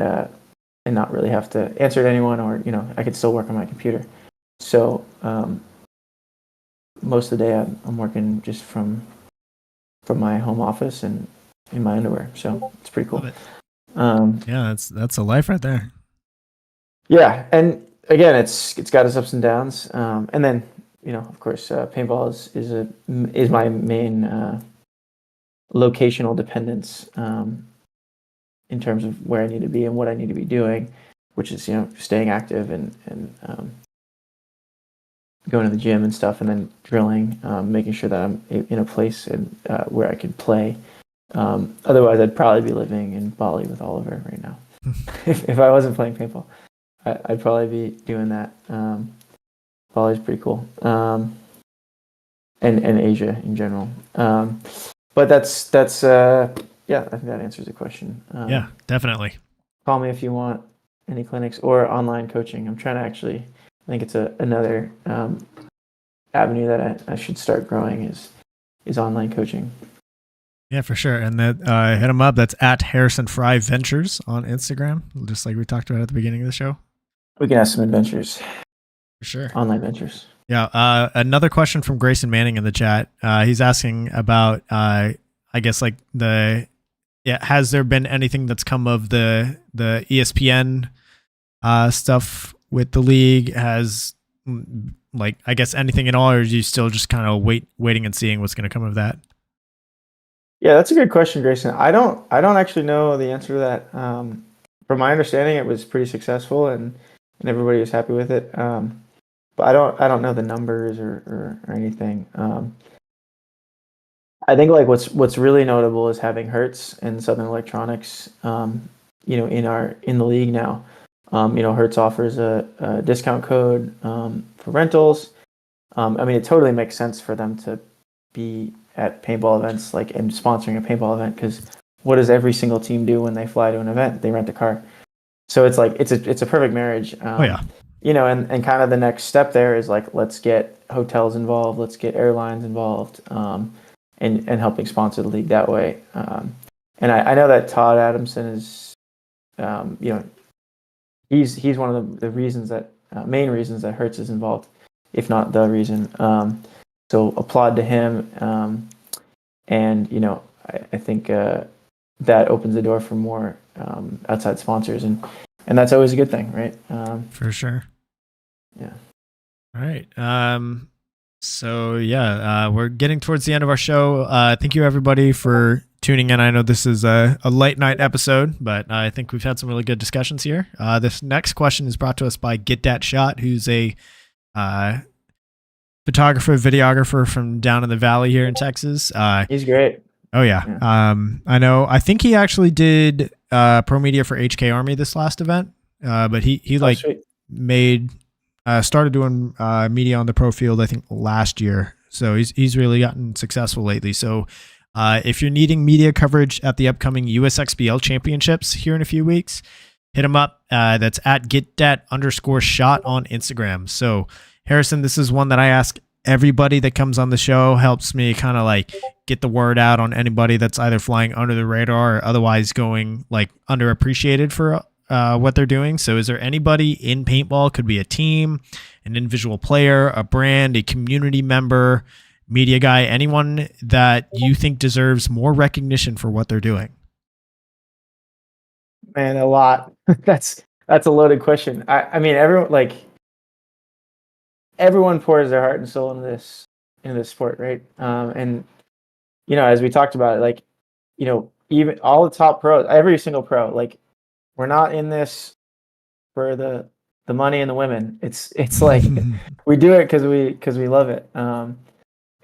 not really have to answer to anyone, or I could still work on my computer. So most of the day I'm working just from my home office and in my underwear, so it's pretty cool. Yeah, that's a life right there. Yeah, and again, it's got its ups and downs, and then of course, paintball is my main locational dependence in terms of where I need to be and what I need to be doing, which is staying active and going to the gym and stuff, and then drilling, making sure that I'm in a place and where I can play. Otherwise, I'd probably be living in Bali with Oliver right now. if I wasn't playing paintball, I'd probably be doing that. Bali's pretty cool, and Asia in general. But that's yeah, I think that answers the question. Yeah, definitely. Call me if you want clinics or online coaching. I'm trying to actually. I think it's another avenue that I should start growing is online coaching. Yeah, for sure. And that hit him up. That's at Harrison Frye Ventures on Instagram, just like we talked about at the beginning of the show. We can have some adventures. For sure. Online ventures. Yeah. Another question from Grayson Manning in the chat. He's asking about, I guess, like has there been anything that's come of the ESPN stuff with the league? Has like, I guess, anything at all, or are you still just kind of waiting and seeing what's going to come of that? Yeah, that's a good question, Grayson. I don't actually know the answer to that. From my understanding, it was pretty successful and everybody was happy with it. But I don't know the numbers or anything. I think like what's really notable is having Hertz and Southern Electronics, in the league now. Hertz offers a discount code for rentals. I mean, it totally makes sense for them to be at paintball events, like, and sponsoring a paintball event, because what does every single team do when they fly to an event? They rent a car. So it's like it's a perfect marriage. Oh yeah. And kind of the next step there is like, let's get hotels involved, let's get airlines involved, and helping sponsor the league that way. And I know that Todd Adamson is, he's one of the reasons that main reasons that Hertz is involved, if not the reason. So applaud to him. And I think that opens the door for more outside sponsors, and that's always a good thing, right? For sure. Yeah. All right. So yeah, we're getting towards the end of our show. Thank you everybody for tuning in. I know this is a late night episode, but I think we've had some really good discussions here. This next question is brought to us by Get That Shot, who's a photographer, videographer from down in the valley here in Texas. He's great. Oh yeah. I know. I think he actually did pro media for HK Army this last event. But he started doing media on the pro field, I think last year. So he's really gotten successful lately. So if you're needing media coverage at the upcoming USXBL championships here in a few weeks, hit him up. That's at GetDat_shot on Instagram. So Harrison, this is one that I ask everybody that comes on the show. Helps me kind of like get the word out on anybody that's either flying under the radar or otherwise going like underappreciated for what they're doing. So is there anybody in paintball, could be a team, an individual player, a brand, a community member, media guy, anyone that you think deserves more recognition for what they're doing? Man, a lot. That's a loaded question. I mean, everyone pours their heart and soul into this sport, right? And as we talked about it, like, even all the top pros, every single pro, like, we're not in this for the money and the women. It's like we do it because we love it. And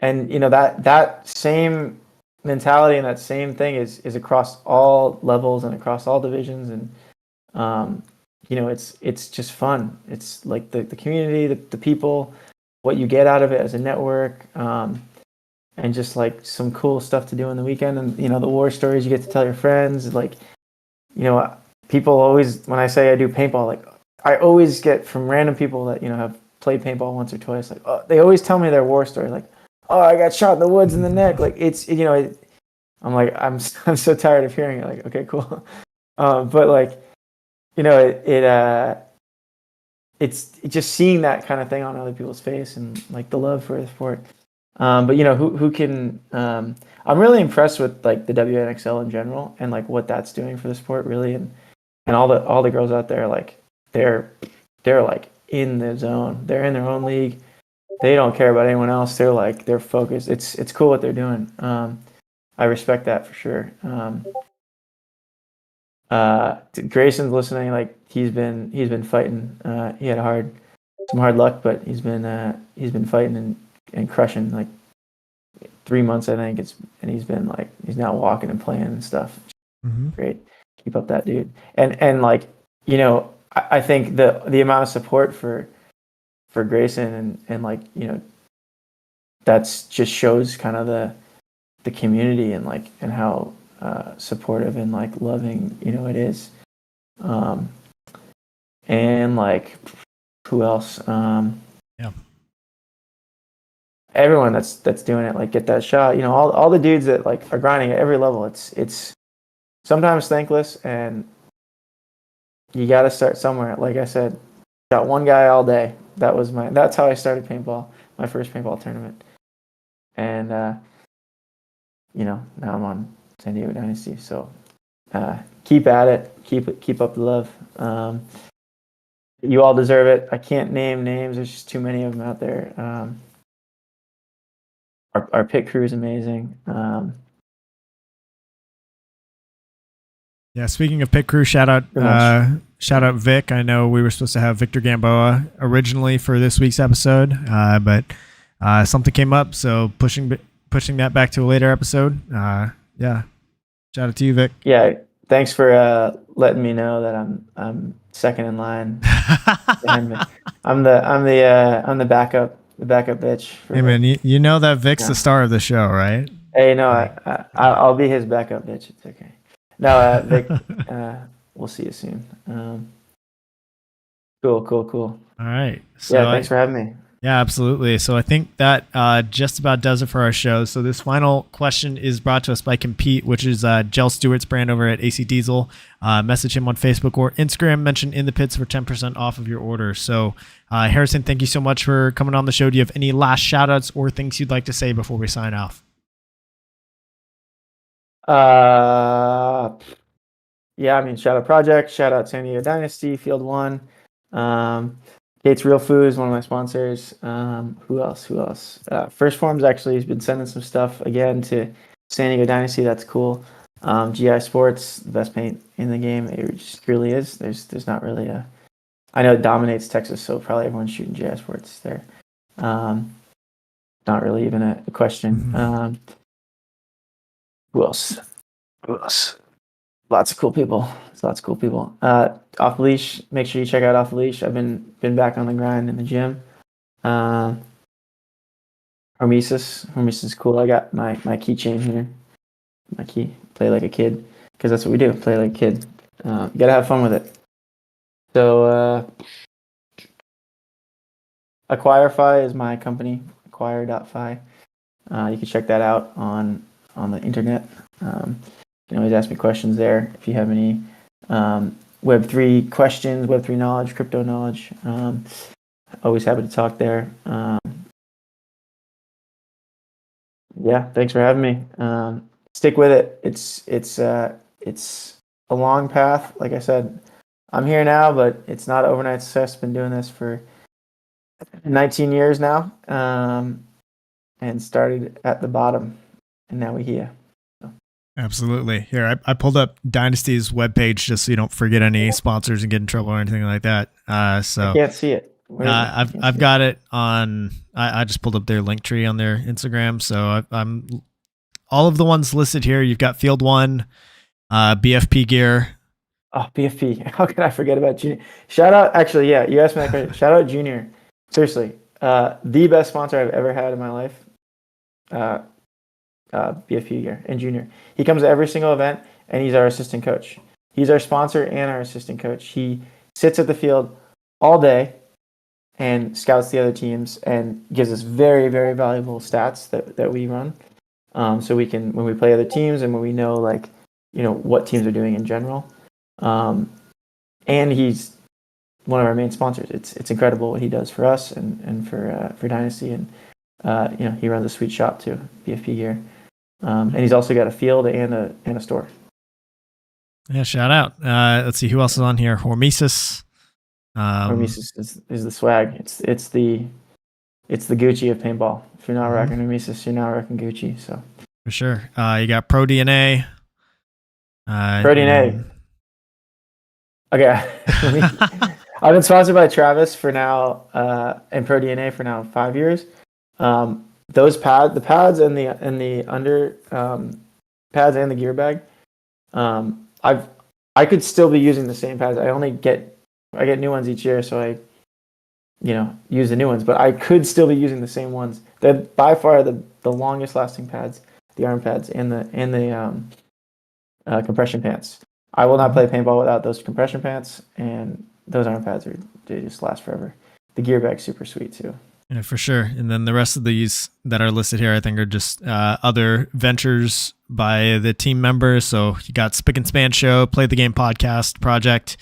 that same mentality and that same thing is across all levels and across all divisions. And it's just fun. It's like the community, the people, what you get out of it as a network, and just like some cool stuff to do on the weekend. And the war stories you get to tell your friends. Like, people always, when I say I do paintball, like, I always get from random people that have played paintball once or twice, like, they always tell me their war story, like, I got shot in the woods in the neck. Like, I'm like, I'm so tired of hearing it. Like, okay, cool. But like, it's just seeing that kind of thing on other people's face and like the love for the sport. But who can, I'm really impressed with like the WNXL in general and like what that's doing for the sport, really. And all the girls out there, like, they're like in the zone. They're in their own league. They don't care about anyone else. They're focused. It's cool what they're doing. I respect that for sure. Grayson's listening. Like, he's been fighting. He had some hard luck, but he's been fighting and crushing, like 3 months, I think. And he's now walking and playing and stuff. Mm-hmm. Great. Keep up that, dude. And like, I think the amount of support for Grayson and like, that's just shows kind of the community and like, and how supportive and like loving, it is. and like who else? Yeah. Everyone that's doing it, like get that shot. You know, all the dudes that like are grinding at every level. It's sometimes thankless, and you got to start somewhere. Like I said, got one guy all day. That's how I started paintball, my first paintball tournament. And you know, now I'm on San Diego Dynasty. So keep at it. Keep up the love. You all deserve it. I can't name names. There's just too many of them out there. Our pit crew is amazing. Yeah, speaking of pit crew, shout out Vic. I know we were supposed to have Victor Gamboa originally for this week's episode, but something came up, so pushing that back to a later episode. Yeah, shout out to you, Vic. Yeah, thanks for letting me know that I'm second in line behind me. I'm the backup bitch. Hey man, you know that Vic's the star of the show, right? Hey, no, I'll be his backup bitch. It's okay. No, Vic, we'll see you soon. Cool. All right. So yeah, thanks for having me. Yeah, absolutely. So I think that just about does it for our show. So this final question is brought to us by Compete, which is Jell Stewart's brand over at AC Diesel. Message him on Facebook or Instagram, mention In the Pits for 10% off of your order. So Harrison, thank you so much for coming on the show. Do you have any last shout outs or things you'd like to say before we sign off? Yeah, I mean, shout out Project, shout out San Diego Dynasty, Field 1. Kate's Real Food is one of my sponsors. Who else? First Forms actually has been sending some stuff again to San Diego Dynasty. That's cool. GI Sports, the best paint in the game. It just really is. There's not really I know it dominates Texas, so probably everyone's shooting GI Sports there. Not really even a question. Mm-hmm. Who else? Lots of cool people. Off the Leash. Make sure you check out Off the Leash. I've been back on the grind in the gym. Hormesis is cool. I got my keychain here. My key. Play like a kid, because that's what we do. Play like a kid. You gotta have fun with it. So Acquirefy is my company. Acquire.fi. You can check that out on the internet. You can always ask me questions there if you have any Web3 questions, Web3 knowledge, crypto knowledge. Always happy to talk there. Yeah, thanks for having me. Stick with it. It's a long path. Like I said, I'm here now, but it's not overnight success. Been doing this for 19 years now, and started at the bottom, and now we're here. Absolutely. Here, I pulled up Dynasty's webpage just so you don't forget any sponsors and get in trouble or anything like that. So I can't see it. I've got it on. I just pulled up their link tree on their Instagram. So I'm all of the ones listed here. You've got Field 1, BFP gear. Oh, BFP. How could I forget about Junior? Shout out. Actually, yeah, you asked me that question. Shout out Junior. Seriously, the best sponsor I've ever had in my life. BFP gear and Junior. He comes to every single event, and he's our assistant coach. He's our sponsor and our assistant coach. He sits at the field all day and scouts the other teams and gives us very, very valuable stats that we run. So we can, when we play other teams and when we know, like, you know, what teams are doing in general. And he's one of our main sponsors. It's incredible what he does for us and for Dynasty. And, you know, he runs a sweet shop too, BFP gear. And he's also got a field and a store. Yeah, shout out. Let's see who else is on here. Hormesis. Hormesis is the swag. It's the Gucci of paintball. If you're not rocking Hormesis, you're not rocking Gucci. So for sure. You got Pro DNA. Pro DNA. Okay. I've been sponsored by Travis for now, and Pro DNA for now 5 years. Those the pads and the under pads and the gear bag. I could still be using the same pads. I get new ones each year, so I, you know, use the new ones. But I could still be using the same ones. They're by far the longest lasting pads, the arm pads and the compression pants. I will not play paintball without those compression pants, and those arm pads they just last forever. The gear bag's super sweet too. Yeah, for sure. And then the rest of these that are listed here, I think, are just other ventures by the team members. So you got Spick and Span Show, Play the Game Podcast Project,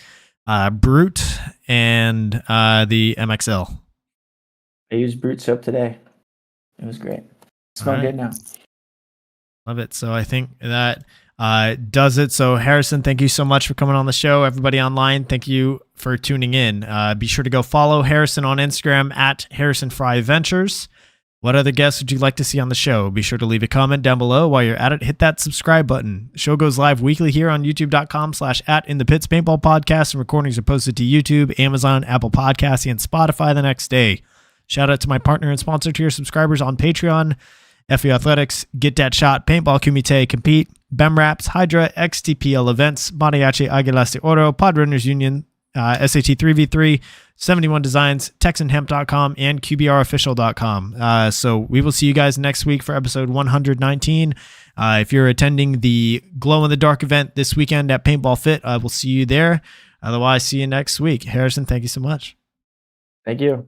Brute, and the MXL. I used Brute soap today. It was great. Smell good now. Love it. So I think that does it. So Harrison, thank you so much for coming on the show. Everybody online, thank you for tuning in. Be sure to go follow Harrison on Instagram at Harrison Frye Ventures. What other guests would you like to see on the show? Be sure to leave a comment down below. While you're at it, hit that subscribe button. The show goes live weekly here on youtube.com/@inthepitspaintballpodcast, and recordings are posted to YouTube, Amazon, Apple Podcasts, and Spotify the next day. Shout out to my partner and sponsor tier subscribers on Patreon, FE Athletics, Get That Shot, Paintball Kumite, Compete, BEM Hydra, XTPL Events, Mariachi Aguilas de Oro, Podrunners Union, SAT 3v3, 71 Designs, TexanHemp.com, and QBRofficial.com. So we will see you guys next week for episode 119. If you're attending the Glow in the Dark event this weekend at Paintball Fit, I will see you there. Otherwise, see you next week. Harrison, thank you so much. Thank you.